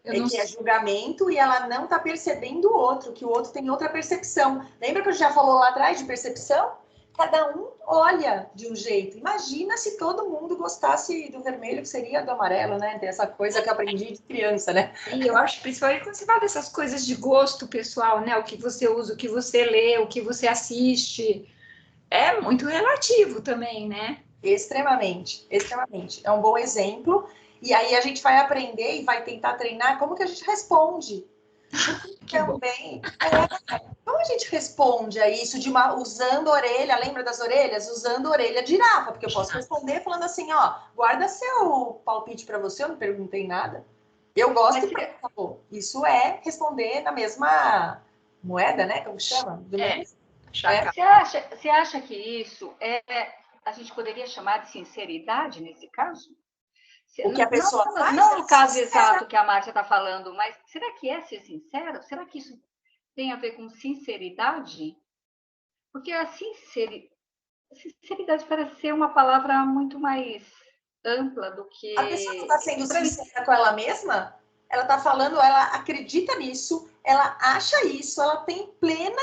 Speaker 3: Que é julgamento e ela não está percebendo o outro, que o outro tem outra percepção. Lembra que a gente já falou lá atrás de percepção? Cada um olha de um jeito. Imagina se todo mundo gostasse do vermelho, que seria do amarelo, né? Dessa coisa que eu aprendi de criança, né?
Speaker 4: E eu acho, principalmente quando você fala dessas coisas de gosto pessoal, né? O que você usa, o que você lê, o que você assiste. É muito relativo também, né?
Speaker 3: Extremamente, extremamente. É um bom exemplo. E aí a gente vai aprender e vai tentar treinar como que a gente responde. Também. Como a gente responde a isso usando a orelha, lembra das orelhas? Usando a orelha de girafa, porque eu posso responder falando assim, ó, guarda seu palpite para você, eu não perguntei nada. Eu gosto e acabou. Isso é responder na mesma moeda, né? Como chama?
Speaker 7: Você acha que isso a gente poderia chamar de sinceridade nesse caso?
Speaker 3: O que a pessoa faz?
Speaker 7: Não no caso exato que a Márcia está falando, mas será que é ser sincero? Será que isso tem a ver com sinceridade? Porque a sinceridade parece ser uma palavra muito mais ampla do que...
Speaker 3: A pessoa está sendo sincera com ela mesma? Ela está falando, ela acredita nisso, ela acha isso, ela tem plena,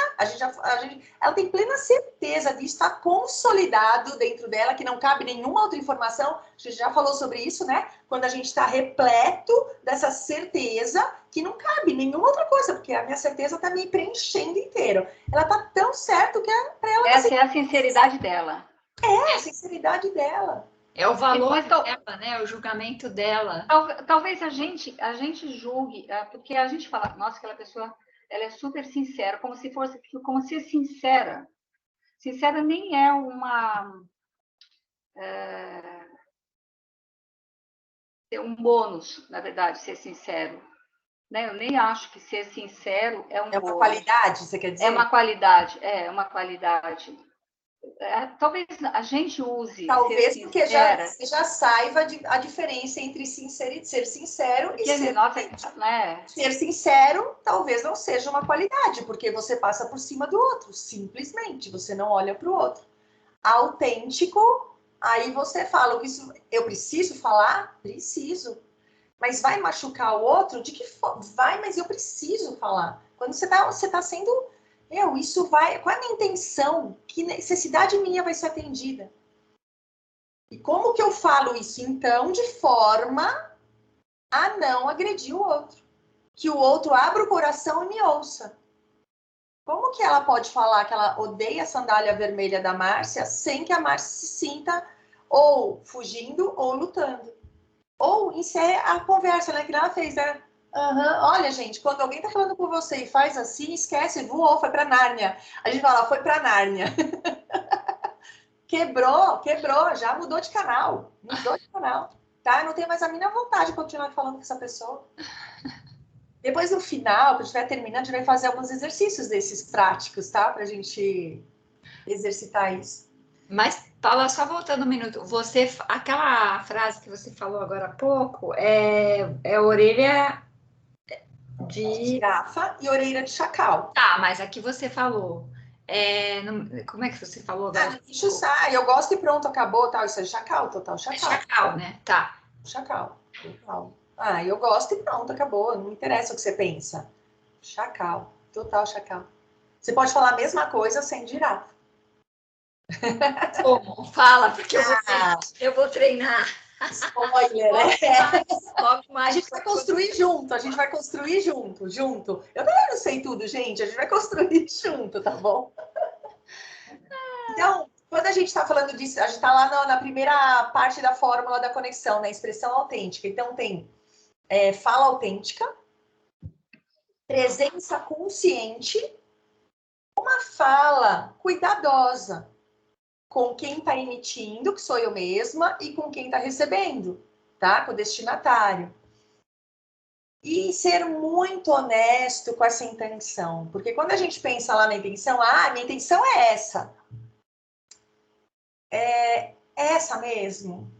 Speaker 3: ela tem plena certeza disso, está consolidado dentro dela, que não cabe nenhuma outra informação. A gente já falou sobre isso, né? Quando a gente está repleto dessa certeza, que não cabe nenhuma outra coisa, porque a minha certeza está me preenchendo inteiro. Ela está tão certo que é para ela...
Speaker 7: Essa é a sinceridade dela.
Speaker 3: É, a sinceridade dela.
Speaker 4: É o valor dela, né? O julgamento dela.
Speaker 7: Talvez a gente julgue, porque a gente fala, nossa, aquela pessoa, ela é super sincera, como se ser sincera. Sincera nem é um bônus, na verdade, ser sincero. Né? Eu nem acho que ser sincero é um bônus.
Speaker 3: É uma qualidade, você quer dizer?
Speaker 7: É uma qualidade. Talvez a gente use.
Speaker 3: Talvez porque você já saiba a diferença entre ser sincero e ser sincero. Talvez não seja uma qualidade, porque você passa por cima do outro, simplesmente. Você não olha para o outro. Autêntico, aí você fala, eu preciso falar? Preciso. Mas vai machucar o outro? De que forma? Vai, mas eu preciso falar. Quando você tá sendo... isso vai... Qual é a minha intenção? Que necessidade minha vai ser atendida? E como que eu falo isso, então, de forma a não agredir o outro? Que o outro abra o coração e me ouça. Como que ela pode falar que ela odeia a sandália vermelha da Márcia sem que a Márcia se sinta ou fugindo ou lutando? Ou encerra a conversa, né? Que ela fez, né? Olha, gente, quando alguém tá falando com você e faz assim, esquece, voou, foi pra Nárnia. A gente fala, foi pra Nárnia. Quebrou, já mudou de canal. Tá? Eu não tenho mais a mínima vontade de continuar falando com essa pessoa. Depois, no final, quando estiver terminando, a gente vai fazer alguns exercícios desses práticos, tá? Pra gente exercitar isso.
Speaker 4: Mas, Paula, só voltando um minuto, aquela frase que você falou agora há pouco, é orelha
Speaker 3: De girafa e orelha de chacal.
Speaker 4: Tá, mas aqui você falou. Como é que você falou agora?
Speaker 3: Deixa eu sair, eu gosto e pronto, acabou, tal. Isso é chacal, total
Speaker 4: É
Speaker 3: chacal.
Speaker 4: chacal, né? Tá.
Speaker 3: Chacal, total. Eu gosto e pronto, acabou. Não interessa o que você pensa. Chacal, total chacal. Você pode falar a mesma coisa sem girafa.
Speaker 4: Como? Fala, porque eu vou treinar.
Speaker 3: Spoiler, né?
Speaker 4: Logo mais.
Speaker 3: A gente vai construir junto, junto. Eu também não sei tudo, gente. A gente vai construir junto, tá bom? Então, quando a gente está falando disso, a gente está lá na primeira parte da fórmula da conexão, na expressão autêntica. Então, tem fala autêntica, presença consciente, uma fala cuidadosa com quem está emitindo, que sou eu mesma, e com quem está recebendo, tá? Com o destinatário. E ser muito honesto com essa intenção. Porque quando a gente pensa lá na intenção, minha intenção é essa. É essa mesmo?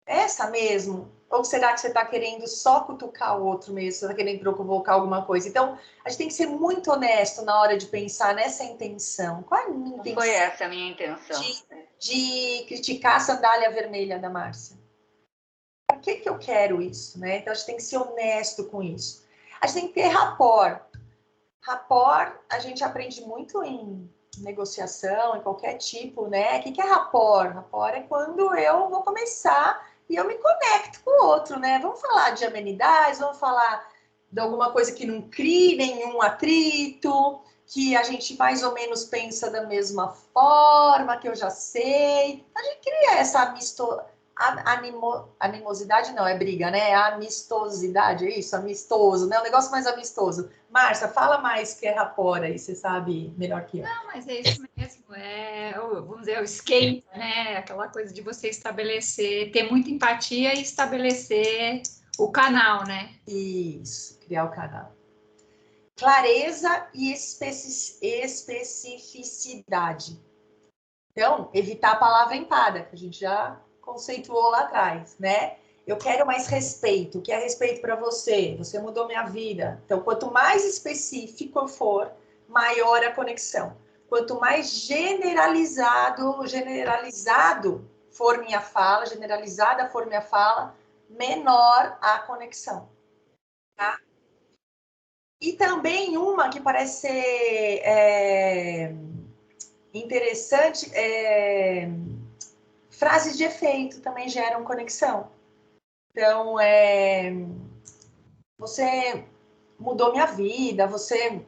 Speaker 3: Essa mesmo? Ou será que você está querendo só cutucar o outro mesmo? Você está querendo provocar alguma coisa? Então, a gente tem que ser muito honesto na hora de pensar nessa intenção. Qual é a minha intenção?
Speaker 7: Foi essa a minha intenção.
Speaker 3: De criticar a sandália vermelha da Márcia. Para que eu quero isso, né? Então, a gente tem que ser honesto com isso. A gente tem que ter rapport. Rapport, a gente aprende muito em negociação, em qualquer tipo, né? O que é rapport? Rapport é quando eu vou começar e eu me conecto com o outro, né? Vamos falar de amenidades, vamos falar de alguma coisa que não crie nenhum atrito, que a gente mais ou menos pensa da mesma forma, que eu já sei. A gente cria essa animosidade, não, é briga, né? Amistosidade, é isso? Amistoso, né? Um negócio mais amistoso. Márcia, fala mais que é rapport aí, você sabe melhor que eu.
Speaker 4: Não, mas é isso mesmo. Vamos dizer, o esquenta, né? Aquela coisa de você estabelecer, ter muita empatia e estabelecer o canal, né?
Speaker 3: Isso, criar o canal. Clareza e especificidade. Então, evitar a palavra empada, que a gente já conceituou lá atrás, né? Eu quero mais respeito. O que é respeito para você? Você mudou minha vida. Então, quanto mais específico eu for, maior a conexão. Quanto mais generalizado for minha fala, generalizada for minha fala, menor a conexão. Tá? E também uma que parece ser interessante, frases de efeito também geram conexão. Então, você mudou minha vida, você,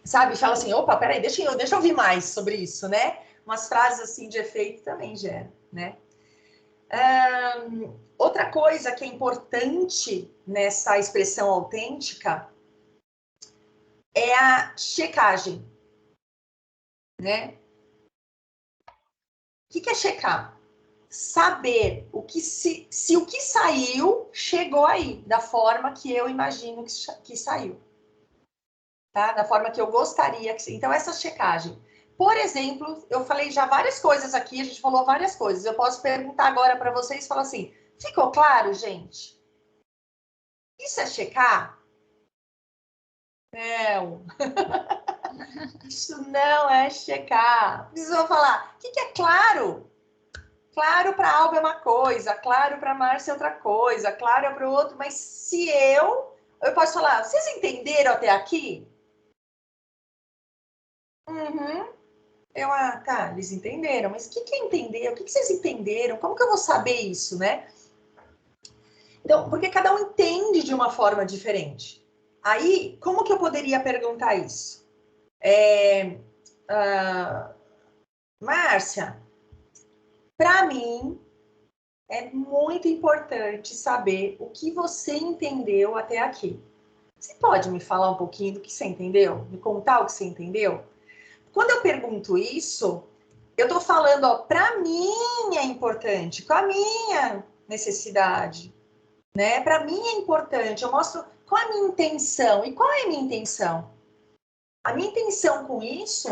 Speaker 3: sabe, fala assim, opa, peraí, deixa eu ouvir mais sobre isso, né? Umas frases assim de efeito também geram, né? Outra coisa que é importante nessa expressão autêntica é a checagem, né? O que é checar? Saber se o que saiu chegou aí, da forma que eu imagino que saiu. Tá? Da forma que eu gostaria que... Então, essa checagem. Por exemplo, eu falei já várias coisas aqui, a gente falou várias coisas. Eu posso perguntar agora para vocês e falar assim, ficou claro, gente? Isso é checar? Não. Isso não é checar. Vocês vão falar, o que é claro? Claro para a Alba é uma coisa, claro para a Márcia é outra coisa, claro é para o outro, mas se eu posso falar, vocês entenderam até aqui? Tá, eles entenderam, mas o que é entender? O que vocês entenderam? Como que eu vou saber isso, né? Então, porque cada um entende de uma forma diferente. Aí, como que eu poderia perguntar isso? Márcia, para mim, é muito importante saber o que você entendeu até aqui. Você pode me falar um pouquinho do que você entendeu? Me contar o que você entendeu? Quando eu pergunto isso, eu estou falando, para mim é importante, com a minha necessidade, né? Para mim é importante, eu mostro qual é a minha intenção. E qual é a minha intenção? A minha intenção com isso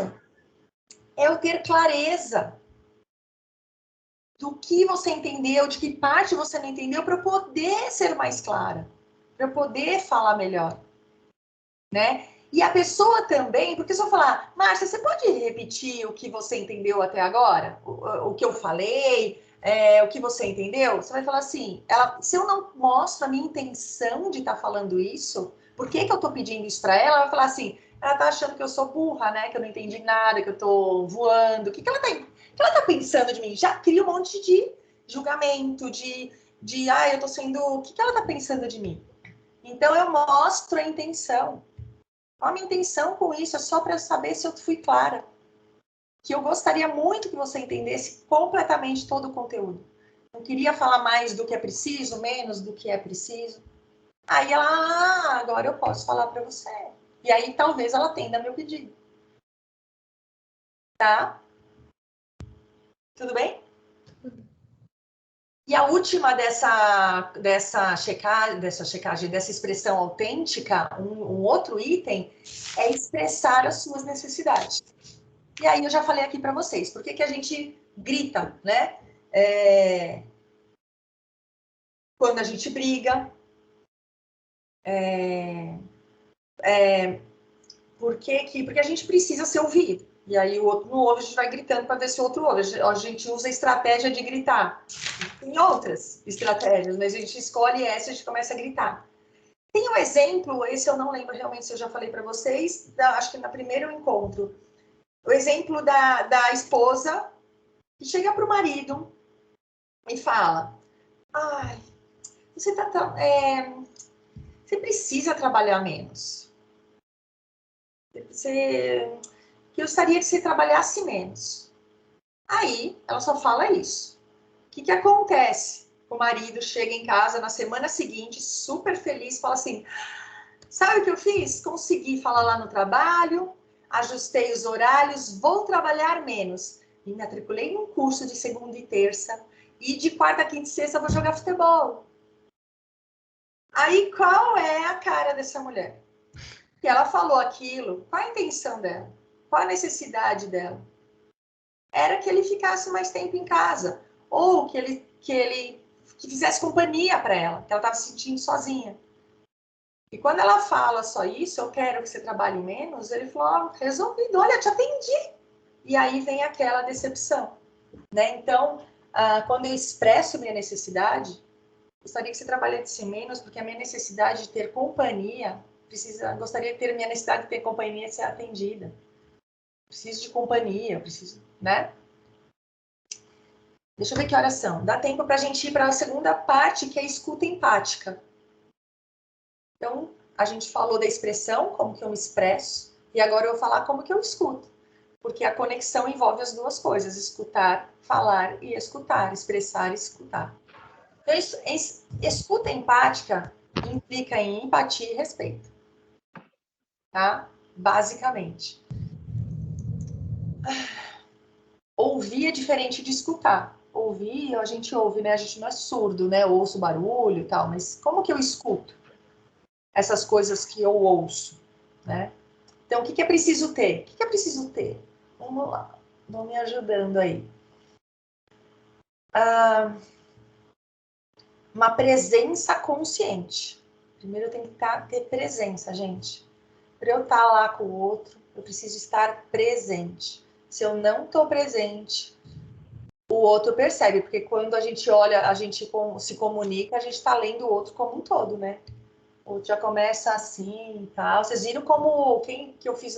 Speaker 3: é eu ter clareza do que você entendeu, de que parte você não entendeu, para eu poder ser mais clara, para eu poder falar melhor. né? E a pessoa também, porque se eu falar, Márcia, você pode repetir o que você entendeu até agora? O que eu falei, o que você entendeu? Você vai falar assim, se eu não mostro a minha intenção de estar falando isso, por que eu estou pedindo isso para ela? Ela vai falar assim, ela tá achando que eu sou burra, né? Que eu não entendi nada, que eu tô voando. O que ela tá pensando de mim? Já cria um monte de julgamento, eu tô sendo... O que ela tá pensando de mim? Então, eu mostro a intenção. A minha intenção com isso é só para saber se eu fui clara. Que eu gostaria muito que você entendesse completamente todo o conteúdo. Não queria falar mais do que é preciso, menos do que é preciso. Aí ela, agora eu posso falar para você. E aí talvez ela atenda meu pedido. Tá? Tudo bem? E a última dessa checagem, dessa expressão autêntica, um outro item, é expressar as suas necessidades. E aí eu já falei aqui para vocês, por que a gente grita, né? Quando a gente briga, porque a gente precisa ser ouvido. E aí o outro não ouve, a gente vai gritando para ver se o outro ouve. A gente usa a estratégia de gritar. Tem outras estratégias, mas a gente escolhe essa e a gente começa a gritar. Tem um exemplo, esse eu não lembro realmente se eu já falei para vocês, acho que no primeiro encontro. O exemplo da esposa que chega para o marido e fala: ai, você precisa trabalhar menos. Eu gostaria que você trabalhasse menos. Aí, ela só fala isso. O que acontece? O marido chega em casa na semana seguinte, super feliz, fala assim: sabe o que eu fiz? Consegui falar lá no trabalho, ajustei os horários, vou trabalhar menos. Me matriculei num curso de segunda e terça, e de quarta, quinta e sexta eu vou jogar futebol. Aí, qual é a cara dessa mulher? Que ela falou aquilo, qual a intenção dela? Qual a necessidade dela? Era que ele ficasse mais tempo em casa, ou que ele fizesse companhia para ela, que ela estava se sentindo sozinha. E quando ela fala só isso, eu quero que você trabalhe menos, ele falou, resolvido, olha, eu te atendi. E aí vem aquela decepção, né? Então, quando eu expresso minha necessidade, gostaria que você trabalhasse menos, porque a minha necessidade de ter companhia, gostaria de ter minha necessidade de ter companhia e ser atendida. Preciso de companhia, preciso, né? Deixa eu ver que horas são. Dá tempo para a gente ir para a segunda parte, que é a escuta empática. Então, a gente falou da expressão, como que eu me expresso, e agora eu vou falar como que eu escuto. Porque a conexão envolve as duas coisas, escutar, falar e escutar, expressar e escutar. Então, escuta empática implica em empatia e respeito. Tá? Basicamente. Ouvir é diferente de escutar. Ouvir, a gente ouve, né? A gente não é surdo, né? Eu ouço barulho e tal, mas como que eu escuto essas coisas que eu ouço, né? Então, o que é preciso ter? O que é preciso ter? Vamos lá, vão me ajudando aí. Uma presença consciente. Primeiro eu tenho que ter presença, gente. Para eu estar lá com o outro, eu preciso estar presente. Se eu não estou presente, o outro percebe, porque quando a gente olha, a gente se comunica, a gente está lendo o outro como um todo, né? O outro já começa assim e tal. Vocês viram como quem que eu fiz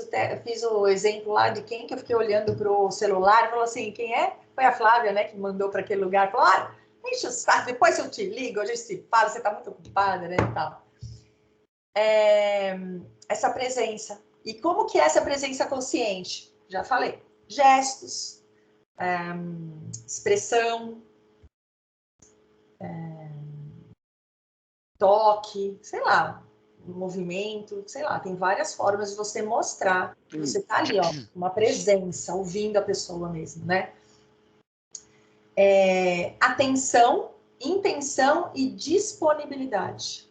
Speaker 3: o exemplo lá de quem que eu fiquei olhando pro celular e falou assim, quem é? Foi a Flávia, né, que mandou para aquele lugar. Falou, enche o saco, depois eu te ligo, a gente se fala, você está muito ocupada, né, e tal. Essa presença. E como que é essa presença consciente? Já falei. Gestos, expressão, toque, sei lá, movimento, sei lá, tem várias formas de você mostrar que você tá ali, ó, uma presença, ouvindo a pessoa mesmo, né? Atenção, intenção e disponibilidade.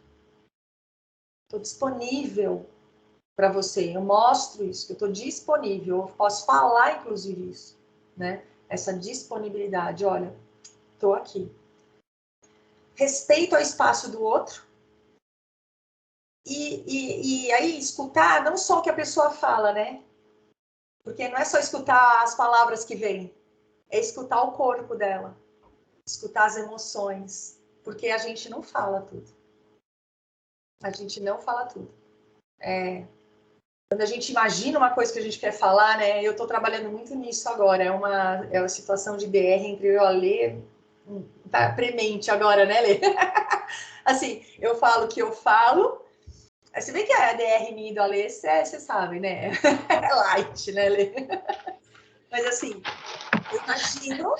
Speaker 3: Estou disponível para você, eu mostro isso, que eu estou disponível, eu posso falar, inclusive, isso, né? Essa disponibilidade, olha, estou aqui. Respeito ao espaço do outro. E aí escutar não só o que a pessoa fala, né? Porque não é só escutar as palavras que vêm, é escutar o corpo dela, escutar as emoções, porque a gente não fala tudo. A gente não fala tudo. Quando a gente imagina uma coisa que a gente quer falar, né? Eu estou trabalhando muito nisso agora. É uma situação de DR entre eu e a Lê. Tá premente agora, né, Lê? Assim, eu falo o que eu falo. Você vê que a DR minha e do Alê, você sabe, né? É light, né, Lê? Mas assim, eu imagino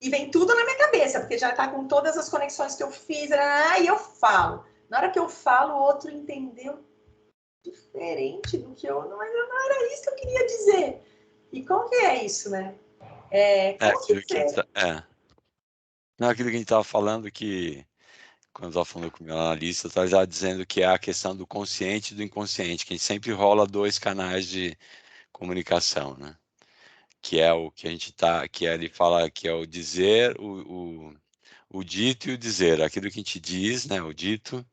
Speaker 3: e vem tudo na minha cabeça, porque já tá com todas as conexões que eu fiz, e eu falo. Na hora que eu falo, o outro entendeu diferente do que eu, não era isso que eu queria dizer. E como que é isso, né? Como que você...
Speaker 5: Não, aquilo que a gente estava falando, que quando eu estava falando com o meu analista, eu estava já dizendo que é a questão do consciente e do inconsciente, que a gente sempre rola 2 canais de comunicação, né? Que é o que a gente tá, que ele fala que é o dizer, o dito e o dizer, aquilo que a gente diz, né, o dito,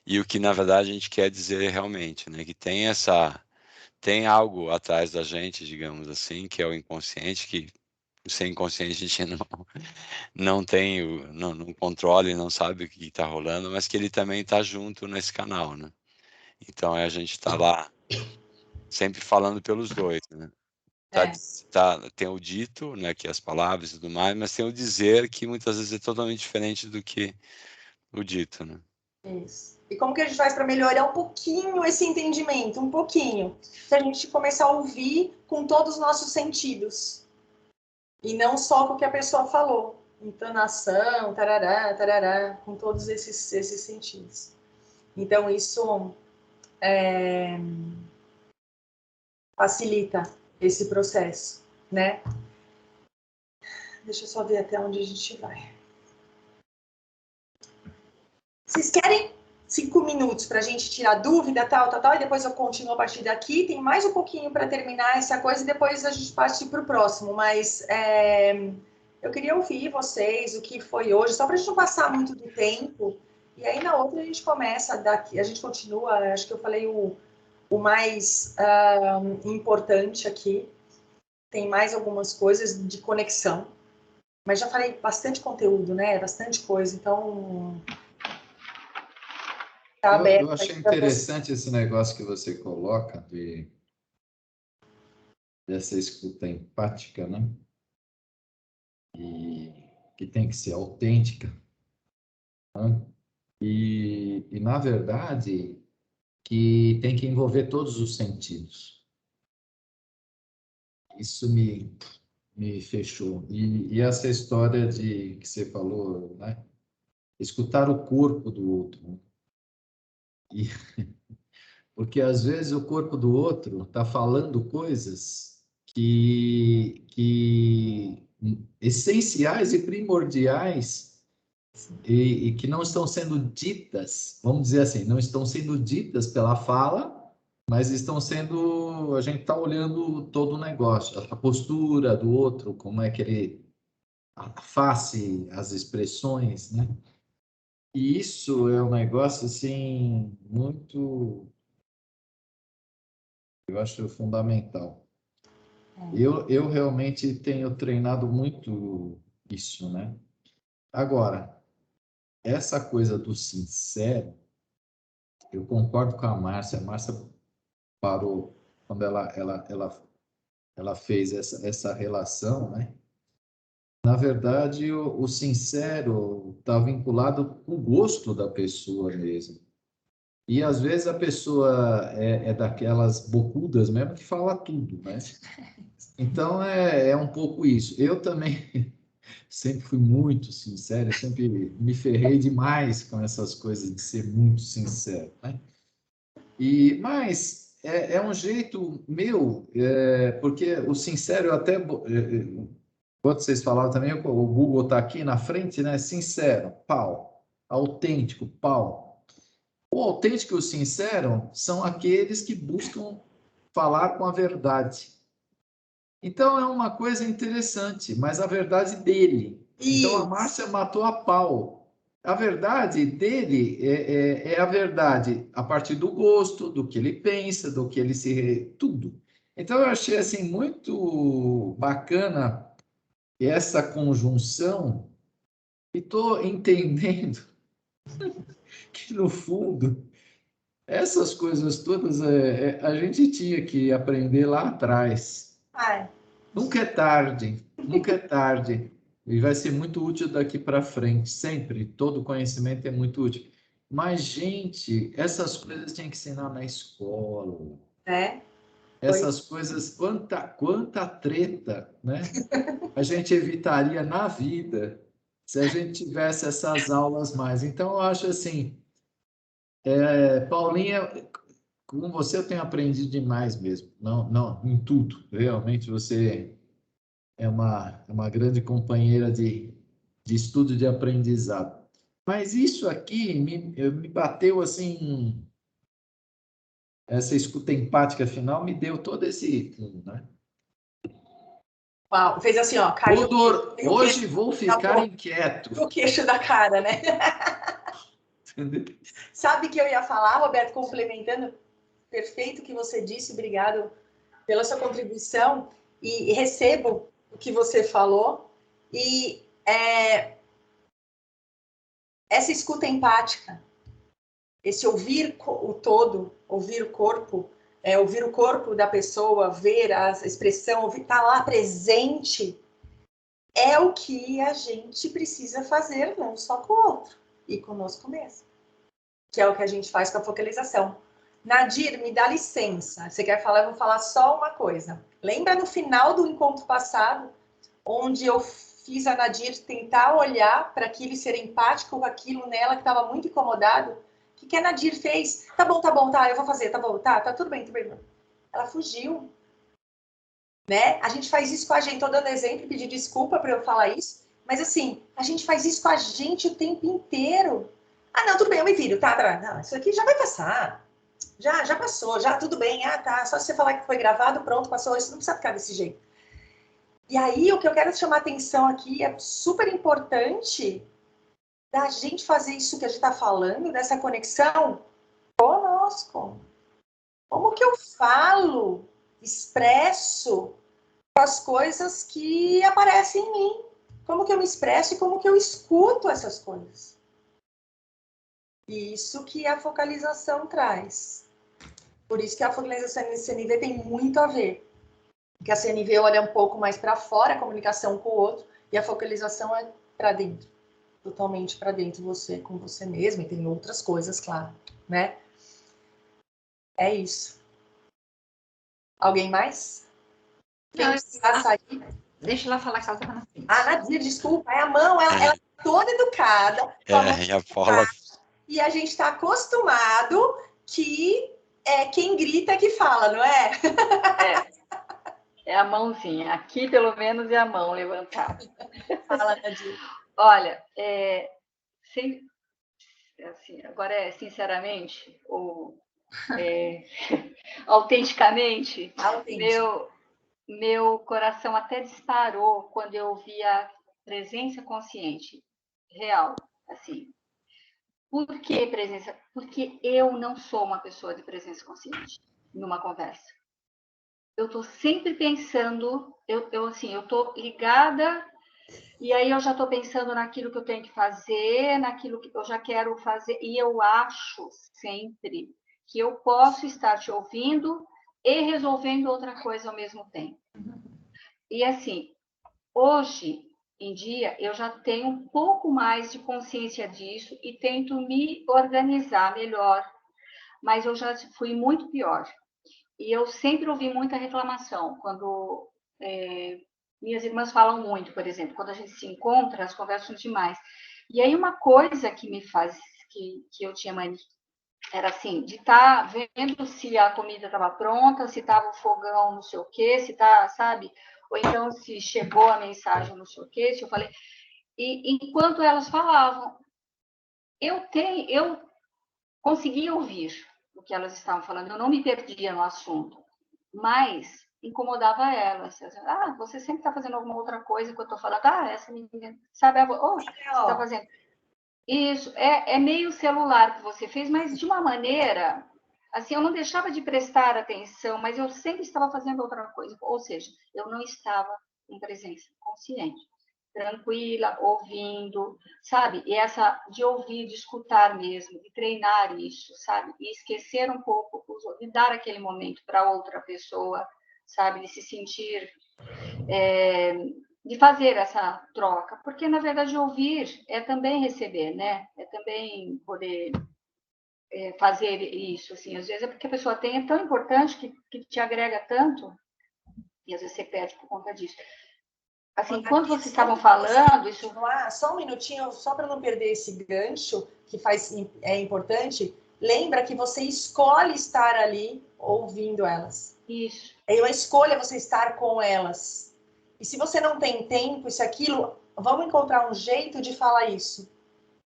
Speaker 5: e o que na verdade a gente quer dizer realmente, né, que tem algo atrás da gente, digamos assim, que é o inconsciente, que sem inconsciente a gente não tem não controla e não sabe o que está rolando, mas que ele também está junto nesse canal, né? Então a gente está lá sempre falando pelos dois, né? Tem o dito, né, que é as palavras e tudo mais, mas tem o dizer que muitas vezes é totalmente diferente do que o dito, né?
Speaker 3: Isso. E como que a gente faz para melhorar um pouquinho esse entendimento? Um pouquinho. Se a gente começar a ouvir com todos os nossos sentidos. E não só com o que a pessoa falou. Entonação, tarará, tarará, com todos esses sentidos. Então, isso facilita esse processo, né? Deixa eu só ver até onde a gente vai. Vocês querem 5 minutos para a gente tirar dúvida, tal, e depois eu continuo a partir daqui. Tem mais um pouquinho para terminar essa coisa e depois a gente parte para o próximo. Mas eu queria ouvir vocês, o que foi hoje, só para a gente não passar muito do tempo. E aí na outra a gente começa daqui, a gente continua. Acho que eu falei o mais importante aqui. Tem mais algumas coisas de conexão. Mas já falei bastante conteúdo, né? Bastante coisa. Então...
Speaker 1: Eu achei interessante esse negócio que você coloca dessa escuta empática, né? E que tem que ser autêntica, né? E na verdade, que tem que envolver todos os sentidos. Isso me fechou. E essa história que você falou, né? Escutar o corpo do outro. E, porque às vezes o corpo do outro está falando coisas que essenciais e primordiais e que não estão sendo ditas, vamos dizer assim, não estão sendo ditas pela fala, mas estão sendo, a gente está olhando todo o negócio, a postura do outro, como é que ele, a face, as expressões, né? E isso é um negócio, assim, muito, eu acho fundamental. Eu realmente tenho treinado muito isso, né? Agora, essa coisa do sincero, eu concordo com a Márcia. A Márcia parou quando ela fez essa relação, né? Na verdade, o sincero está vinculado com o gosto da pessoa mesmo. E às vezes a pessoa é daquelas bocudas mesmo que fala tudo, né? Então é um pouco isso. Eu também sempre fui muito sincero, eu sempre me ferrei demais com essas coisas de ser muito sincero, né? Mas é um jeito meu, porque o sincero, eu até, quando vocês falaram também, o Google está aqui na frente, né? Sincero, pau. Autêntico, pau. O autêntico e o sincero são aqueles que buscam falar com a verdade. Então é uma coisa interessante, mas a verdade dele. Então a Márcia matou a pau. a verdade dele é a verdade a partir do gosto, do que ele pensa, do que ele tudo. Então, eu achei assim muito bacana essa conjunção e estou entendendo que, no fundo, essas coisas todas a gente tinha que aprender lá atrás.
Speaker 3: Ai,
Speaker 1: Nunca é tarde, nunca é tarde. E vai ser muito útil daqui para frente, sempre. Todo conhecimento é muito útil. Mas, gente, essas coisas tinha que ensinar na escola.
Speaker 3: né?
Speaker 1: Essas coisas, quanta treta, né? A gente evitaria na vida se a gente tivesse essas aulas mais. Então, eu acho assim, Paulinha, com você eu tenho aprendido demais mesmo. Não, não, em tudo. Realmente você é uma grande companheira de estudo de aprendizado. Mas isso aqui me bateu assim, essa escuta empática final me deu todo esse, né?
Speaker 3: Uau, fez assim, ó, caiu
Speaker 1: Hoje vou ficar inquieto.
Speaker 3: o queixo da cara, né?
Speaker 1: Entendeu?
Speaker 3: Sabe que eu ia falar, Roberto, complementando, perfeito o que você disse, obrigado pela sua contribuição, e recebo o que você falou, e essa escuta empática, esse ouvir o todo, ouvir o corpo, ouvir o corpo da pessoa, ver a expressão, estar lá presente, é o que a gente precisa fazer, não só com o outro, e conosco mesmo, que é o que a gente faz com a focalização. Nadir, me dá licença. Você quer falar? Eu vou falar só uma coisa. Lembra no final do encontro passado, onde eu fiz a Nadir tentar olhar para aquilo e ser empático com aquilo nela que estava muito incomodado? O que a Nadir fez? Tá bom, tá, eu vou fazer, tá bom, tá tudo bem, tudo bem. Ela fugiu. Né? A gente faz isso com a gente. Tô dando exemplo, pedir desculpa para eu falar isso, mas assim, a gente faz isso com a gente o tempo inteiro. Ah, não, tudo bem, eu me viro, tá. Não, isso aqui já vai passar. Já passou, já tudo bem. Ah, tá. Só você falar que foi gravado, pronto, passou. Isso não precisa ficar desse jeito. E aí, o que eu quero chamar atenção aqui é super importante da gente fazer isso que a gente está falando, dessa conexão conosco. Como que eu falo, expresso as coisas que aparecem em mim? Como que eu me expresso e como que eu escuto essas coisas? Isso que a focalização traz. Por isso que a focalização e a CNV tem muito a ver. Porque a CNV olha um pouco mais para fora, a comunicação com o outro, e a focalização é para dentro. Totalmente para dentro, você com você mesmo, e tem outras coisas, claro, né? É isso. Alguém mais?
Speaker 4: Não,
Speaker 3: Sair?
Speaker 4: deixa ela falar que ela estava na frente.
Speaker 3: Ah, Nadir, desculpa, é a mão, ela é toda educada.
Speaker 5: E a Paula...
Speaker 3: E a gente está acostumado que é quem grita que fala, não é?
Speaker 7: É a mãozinha. Aqui, pelo menos, é a mão levantada.
Speaker 3: Fala, Nadir.
Speaker 7: Olha, assim, agora sinceramente, ou autenticamente, meu coração até disparou quando eu vi a presença consciente real, assim. Por que presença? Porque eu não sou uma pessoa de presença consciente numa conversa. Eu estou sempre pensando, eu estou ligada, e aí eu já estou pensando naquilo que eu tenho que fazer, naquilo que eu já quero fazer, e eu acho sempre que eu posso estar te ouvindo e resolvendo outra coisa ao mesmo tempo. E assim, hoje em dia, eu já tenho um pouco mais de consciência disso e tento me organizar melhor, mas eu já fui muito pior. E eu sempre ouvi muita reclamação quando minhas irmãs falam muito, por exemplo, quando a gente se encontra, elas conversam demais. E aí uma coisa que me faz, que eu tinha mania, era assim, de estar vendo se a comida estava pronta, se estava o fogão, não sei o quê, se está, sabe? Ou então se chegou a mensagem, não sei o quê, se eu falei. E enquanto elas falavam, eu conseguia ouvir o que elas estavam falando, eu não me perdia no assunto, mas incomodava elas. Ah, você sempre está fazendo alguma outra coisa que eu estou falando. Ah, essa menina, sabe? Oh, você está fazendo. Isso, é meio celular que você fez, mas de uma maneira, assim, eu não deixava de prestar atenção, mas eu sempre estava fazendo outra coisa, ou seja, eu não estava em presença consciente, tranquila, ouvindo, sabe? E essa de ouvir, de escutar mesmo, de treinar isso, sabe? E esquecer um pouco, de dar aquele momento para outra pessoa, sabe? De se sentir... de fazer essa troca, porque na verdade ouvir é também receber, né? É também poder fazer isso, assim, às vezes é porque a pessoa tem, é tão importante que te agrega tanto, e às vezes você perde por conta disso. Assim, quando vocês estavam falando, isso...
Speaker 3: Só um minutinho, só para não perder esse gancho, que é importante, lembra que você escolhe estar ali ouvindo elas.
Speaker 7: Isso.
Speaker 3: É uma escolha você estar com elas. E se você não tem tempo, isso, aquilo, vamos encontrar um jeito de falar isso. Sim.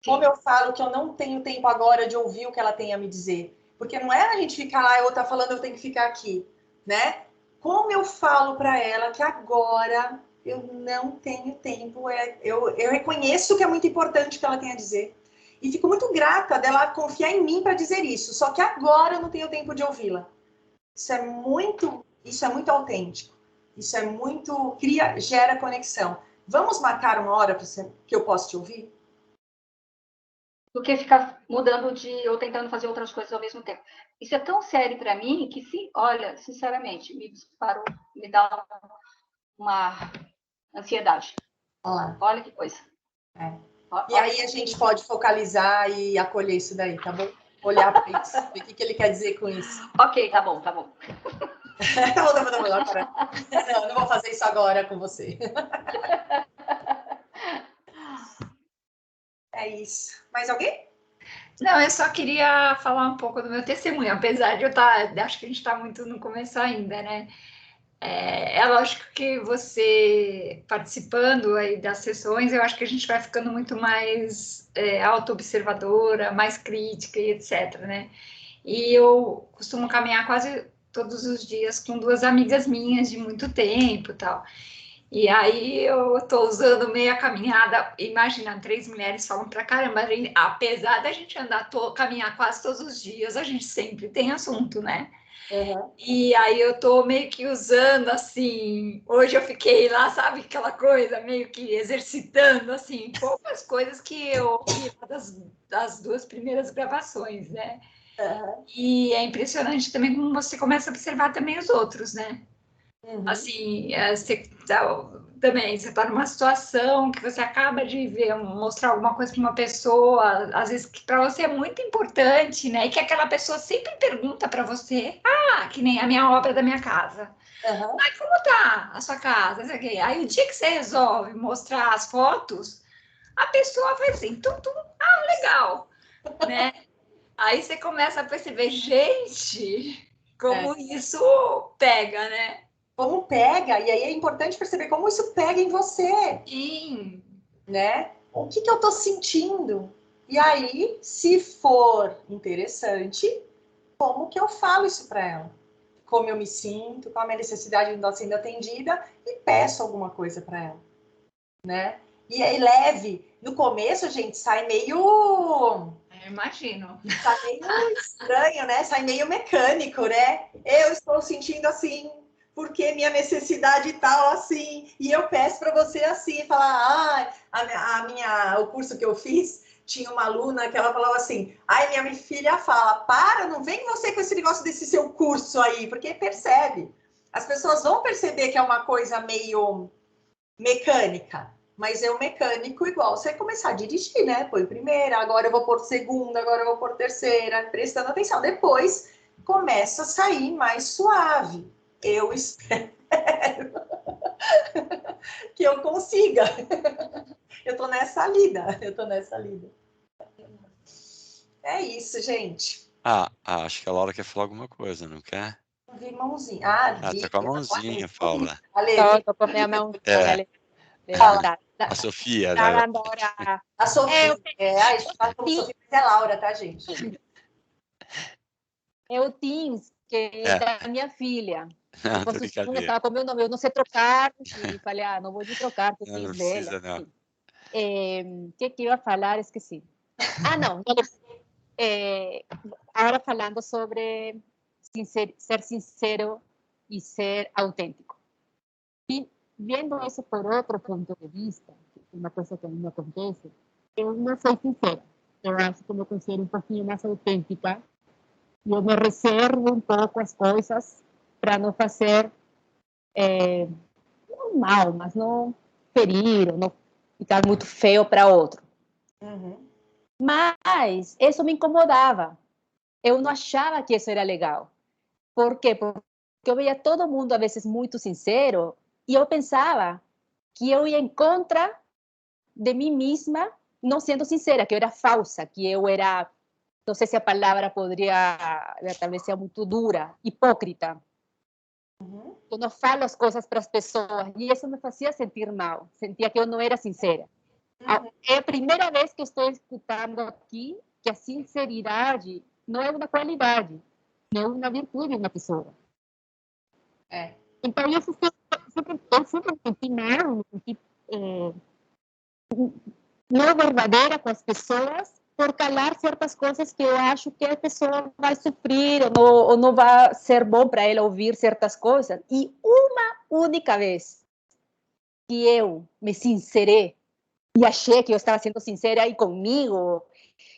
Speaker 3: Como eu falo que eu não tenho tempo agora de ouvir o que ela tem a me dizer. Porque não é a gente ficar lá, eu tá falando, eu tenho que ficar aqui, né? Como eu falo para ela que agora eu não tenho tempo, eu reconheço que é muito importante o que ela tem a dizer. E fico muito grata dela confiar em mim para dizer isso. Só que agora eu não tenho tempo de ouvi-la. Isso é muito autêntico. Isso é muito... gera conexão. Vamos marcar uma hora que eu possa te ouvir?
Speaker 7: Do que ficar mudando ou tentando fazer outras coisas ao mesmo tempo. Isso é tão sério para mim que, olha, sinceramente, me disparou, me dá uma ansiedade. Olha que coisa.
Speaker 3: E aí a gente pode focalizar e acolher isso daí, tá bom? Olhar para isso, ver o que ele quer dizer com isso.
Speaker 7: Ok, tá bom.
Speaker 3: Tá bom. Agora. Não vou fazer isso agora com você. É isso. Mais alguém?
Speaker 4: Não, eu só queria falar um pouco do meu testemunho, apesar de acho que a gente está muito no começo ainda, né? É lógico que você participando aí das sessões, eu acho que a gente vai ficando muito mais auto-observadora, mais crítica e etc, né? E eu costumo caminhar quase todos os dias com 2 amigas minhas de muito tempo e tal. E aí eu tô usando meia caminhada, imagina, 3 mulheres falam pra caramba, apesar da gente caminhar quase todos os dias, a gente sempre tem assunto, né?
Speaker 3: Uhum.
Speaker 4: E aí eu tô meio que usando, assim, hoje eu fiquei lá, sabe, aquela coisa, meio que exercitando, assim, poucas coisas que eu ouvi das 2 primeiras gravações, né?
Speaker 3: Uhum.
Speaker 4: E é impressionante também como você começa a observar também os outros, né?
Speaker 3: Uhum.
Speaker 4: Assim, também você está numa situação que você acaba de mostrar alguma coisa para uma pessoa, às vezes que para você é muito importante, né? E que aquela pessoa sempre pergunta para você, que nem a minha obra da minha casa.
Speaker 3: Uhum.
Speaker 4: Como tá a sua casa? Aí o dia que você resolve mostrar as fotos, a pessoa faz assim, legal, né? Aí você começa a perceber, gente, como isso pega, né?
Speaker 3: Como pega, e aí é importante perceber como isso pega em você.
Speaker 4: Sim.
Speaker 3: Né? O que eu tô sentindo? E aí, se for interessante, como que eu falo isso para ela? Como eu me sinto, qual a minha necessidade de não estar sendo atendida e peço alguma coisa para ela, né? E aí leve. No começo, gente, sai meio...
Speaker 4: Eu imagino.
Speaker 3: Sai meio estranho, né? Sai meio mecânico, né? Eu estou sentindo assim, porque minha necessidade tal assim, e eu peço para você assim, falar, o curso que eu fiz, tinha uma aluna que ela falava assim, minha filha fala, não vem você com esse negócio desse seu curso aí, porque percebe, as pessoas vão perceber que é uma coisa meio mecânica, mas é um mecânico igual você começar a dirigir, né? Põe primeira, agora eu vou pôr segunda, agora eu vou pôr terceira, prestando atenção. Depois começa a sair mais suave. Eu espero que eu consiga. Eu tô nessa lida. É isso, gente.
Speaker 5: Acho que a Laura quer falar alguma coisa, não quer?
Speaker 3: Vi mãozinha. Vi.
Speaker 5: Tá com a mãozinha, Paula.
Speaker 6: Tô com minha mão.
Speaker 5: A Sofia.
Speaker 6: Tá dando hora.
Speaker 3: A Sofia. A Sofia é Laura, tá, gente?
Speaker 6: É o Teams, que é da minha filha.
Speaker 5: Não,
Speaker 6: Tipo, eu estava com meu nome, eu não sei trocar, e falei, não vou de trocar, porque
Speaker 5: não
Speaker 6: Teams
Speaker 5: precisa,
Speaker 6: dela.
Speaker 5: não.
Speaker 6: O que eu ia falar, esqueci. Não. Agora falando sobre ser sincero e ser autêntico. Vendo isso por outro ponto de vista, uma coisa que a mim me acontece, eu não sou sincera. Eu acho que eu me considero um pouquinho mais autêntica e eu me reservo um pouco as coisas para não fazer não mal, mas não ferir, ou não ficar muito feio para outro.
Speaker 3: Uhum.
Speaker 6: Mas isso me incomodava. Eu não achava que isso era legal. Por quê? Porque eu veia todo mundo, às vezes, muito sincero, e eu pensava que eu ia em contra de mim mesma, não sendo sincera, que eu era falsa, que eu era, não sei se a palavra poderia, talvez ser muito dura, hipócrita.
Speaker 3: Uhum.
Speaker 6: Eu não falo as coisas para as pessoas, e isso me fazia sentir mal, sentia que eu não era sincera.
Speaker 3: Uhum.
Speaker 6: É a primeira vez que eu estou escutando aqui que a sinceridade não é uma qualidade, não é uma virtude de uma pessoa. Então, eu sempre me senti mal, me senti não verdadeira com as pessoas por calar certas coisas que eu acho que a pessoa vai sofrer ou não vai ser bom para ela ouvir certas coisas. E uma única vez que eu me sincerei e achei que eu estava sendo sincera aí comigo,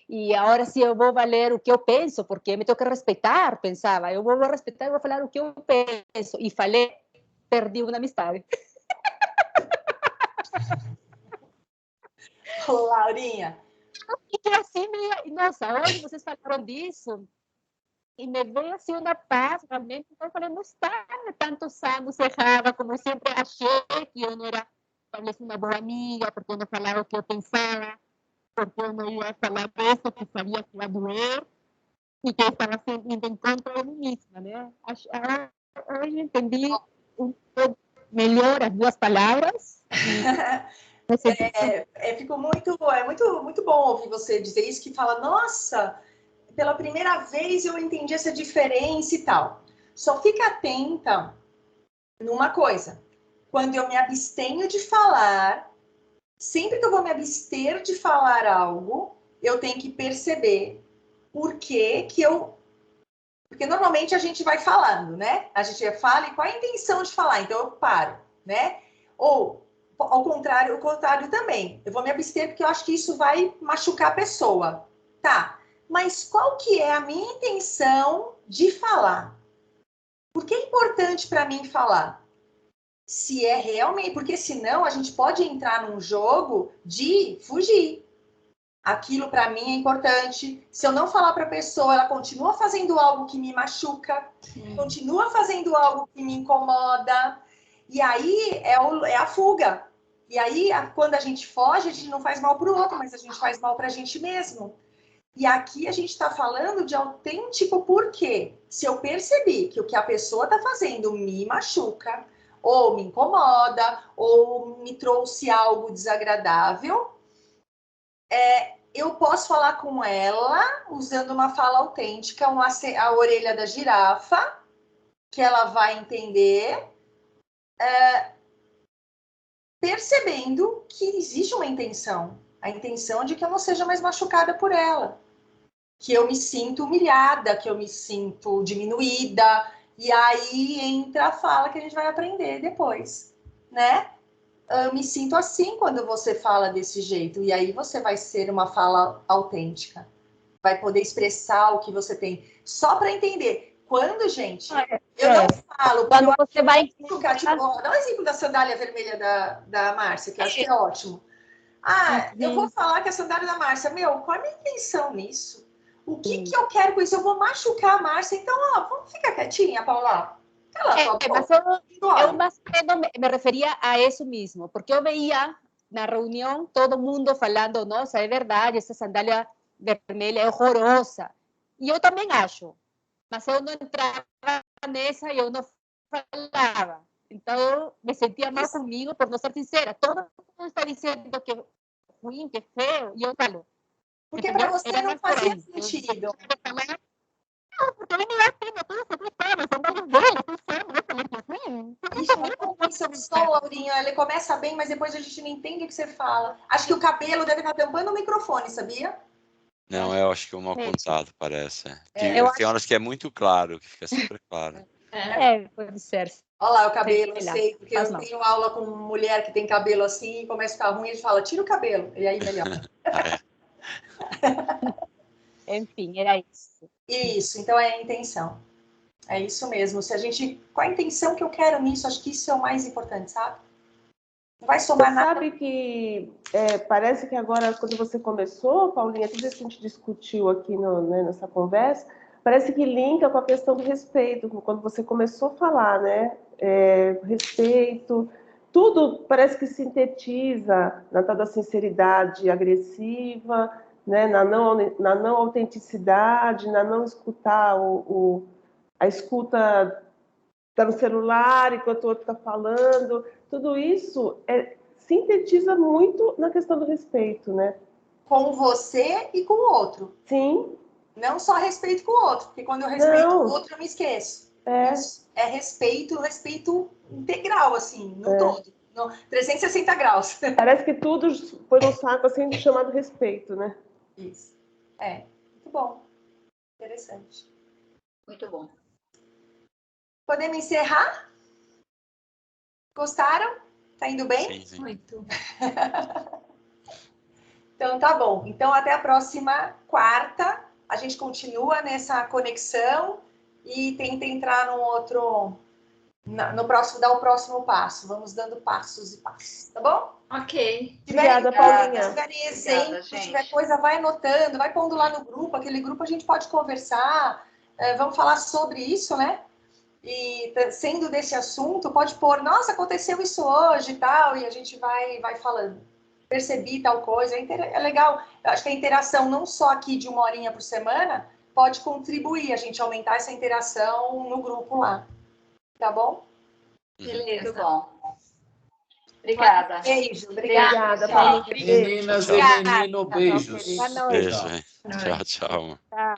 Speaker 6: e agora sim eu vou valer o que eu penso, porque me tenho que respeitar, pensava. Eu vou respeitar e vou falar o que eu penso. E falei, perdi uma amizade.
Speaker 3: Ô, Laurinha.
Speaker 6: E assim, nossa, hoje vocês falaram disso, e me veio assim uma paz, realmente. Então eu falei, não está tantos anos errada, como eu sempre achei que eu não era, talvez, uma boa amiga, porque eu não falava o que eu pensava, porque eu não ia falar disso, que sabia que ia doer, e que eu estava indo em contra de mim mesma, né? Hoje entendi um pouco melhor as duas palavras.
Speaker 3: Ficou muito bom ouvir você dizer isso, que fala, nossa, pela primeira vez eu entendi essa diferença e tal. Só fica atenta numa coisa. Quando eu me abstenho de falar, sempre que eu vou me abster de falar algo, eu tenho que perceber por que eu... Porque normalmente a gente vai falando, né? A gente fala e qual a intenção de falar, então eu paro, né? Ou, ao contrário, o contrário também. Eu vou me abster porque eu acho que isso vai machucar a pessoa. Tá, mas qual que é a minha intenção de falar? Por que é importante para mim falar? Se é realmente... Porque senão a gente pode entrar num jogo de fugir. Aquilo para mim é importante. Se eu não falar para a pessoa, ela continua fazendo algo que me machuca, continua fazendo algo que me incomoda. E aí é a fuga. E aí, quando a gente foge, a gente não faz mal para o outro, mas a gente faz mal para a gente mesmo. E aqui a gente está falando de autêntico porque se eu percebi que o que a pessoa está fazendo me machuca, ou me incomoda, ou me trouxe algo desagradável, eu posso falar com ela usando uma fala autêntica, a orelha da girafa, que ela vai entender, percebendo que existe uma intenção. A intenção de que eu não seja mais machucada por ela. Que eu me sinto humilhada, que eu me sinto diminuída. E aí entra a fala que a gente vai aprender depois, né? Eu me sinto assim quando você fala desse jeito. E aí você vai ser uma fala autêntica. Vai poder expressar o que você tem. Só para entender. Quando, gente, eu não falo...
Speaker 6: Quando você vai...
Speaker 3: Tipo, dá um exemplo da sandália vermelha da Márcia, que eu acho que é ótimo. Eu vou falar que a sandália da Márcia... qual é a minha intenção nisso? O que eu quero com isso? Eu vou machucar a Márcia. Então, vamos ficar quietinha, Paula.
Speaker 6: Mas eu mais me referia a isso mesmo, porque eu veia na reunião todo mundo falando, nossa, é verdade, essa sandália vermelha é horrorosa. E eu também acho, mas eu não entrava nessa e eu não falava. Então, eu me sentia mal comigo por não ser sincera. Todo mundo está dizendo que é ruim, que é feio, e eu falo.
Speaker 3: Porque para você não fazia sentido.
Speaker 6: Não, porque eu não é
Speaker 3: seu som, Laurinha, ele começa bem, mas depois a gente não entende o que você fala. Acho que o cabelo deve estar tampando o microfone, sabia?
Speaker 5: Não, eu acho que é um mal contado, parece.
Speaker 6: eu
Speaker 5: Tem horas que é muito claro, que fica super claro.
Speaker 6: pode ser.
Speaker 3: Olha lá o cabelo, eu
Speaker 6: Sei lá,
Speaker 3: sei, porque
Speaker 6: faz
Speaker 3: eu
Speaker 6: mal.
Speaker 3: tenho aula com mulher que tem cabelo assim e começa a ficar ruim, a gente fala, tira o cabelo, e aí melhora.
Speaker 6: Enfim, era isso.
Speaker 3: Isso, então é a intenção. É isso mesmo. Se a gente, qual a intenção que eu quero nisso? Acho que isso é o mais importante, sabe? Não vai somar
Speaker 2: Você
Speaker 3: nada.
Speaker 2: sabe que parece que agora, quando você começou, Paulinha, tudo isso que a gente discutiu aqui nessa conversa, parece que linka com a questão do respeito, quando você começou a falar, né? Respeito, tudo parece que sintetiza na tal da sinceridade agressiva, né? Na não autenticidade, na não escutar a escuta está no celular enquanto o outro está falando. Tudo isso sintetiza muito na questão do respeito, né?
Speaker 3: Com você e com o outro.
Speaker 2: Sim.
Speaker 3: Não só respeito com o outro, porque quando eu respeito o outro, eu me esqueço. Isso é respeito integral, assim, no todo. No 360 graus.
Speaker 2: Parece que tudo foi num saco assim chamado respeito, né?
Speaker 3: Isso. Muito bom. Interessante.
Speaker 7: Muito bom.
Speaker 3: Podemos encerrar? Gostaram? Tá indo bem?
Speaker 5: Sim.
Speaker 4: Muito.
Speaker 3: Então tá bom. Então até a próxima quarta. A gente continua nessa conexão e tenta entrar no próximo, dar o próximo passo. Vamos dando passos e passos, tá bom?
Speaker 7: Ok.
Speaker 2: Obrigada, Paulinha.
Speaker 3: Se tiverem exemplo, se
Speaker 7: gente.
Speaker 3: tiver coisa, vai anotando, vai pondo lá no grupo. Aquele grupo a gente pode conversar. Vamos falar sobre isso, né? E sendo desse assunto, pode pôr, nossa, aconteceu isso hoje e tal, e a gente vai falando. Percebi tal coisa, é legal. Eu acho que a interação, não só aqui de 1 horinha por semana, pode contribuir, a gente aumentar essa interação no grupo lá. Tá bom?
Speaker 7: Beleza. Muito bom. Obrigada.
Speaker 3: Beijo.
Speaker 2: Obrigada,
Speaker 7: Paulinha.
Speaker 2: Paulinha.
Speaker 1: Meninas e menino, beijos.
Speaker 6: Boa noite.
Speaker 5: Beijo, hein? Tchau, tchau.
Speaker 6: Tá.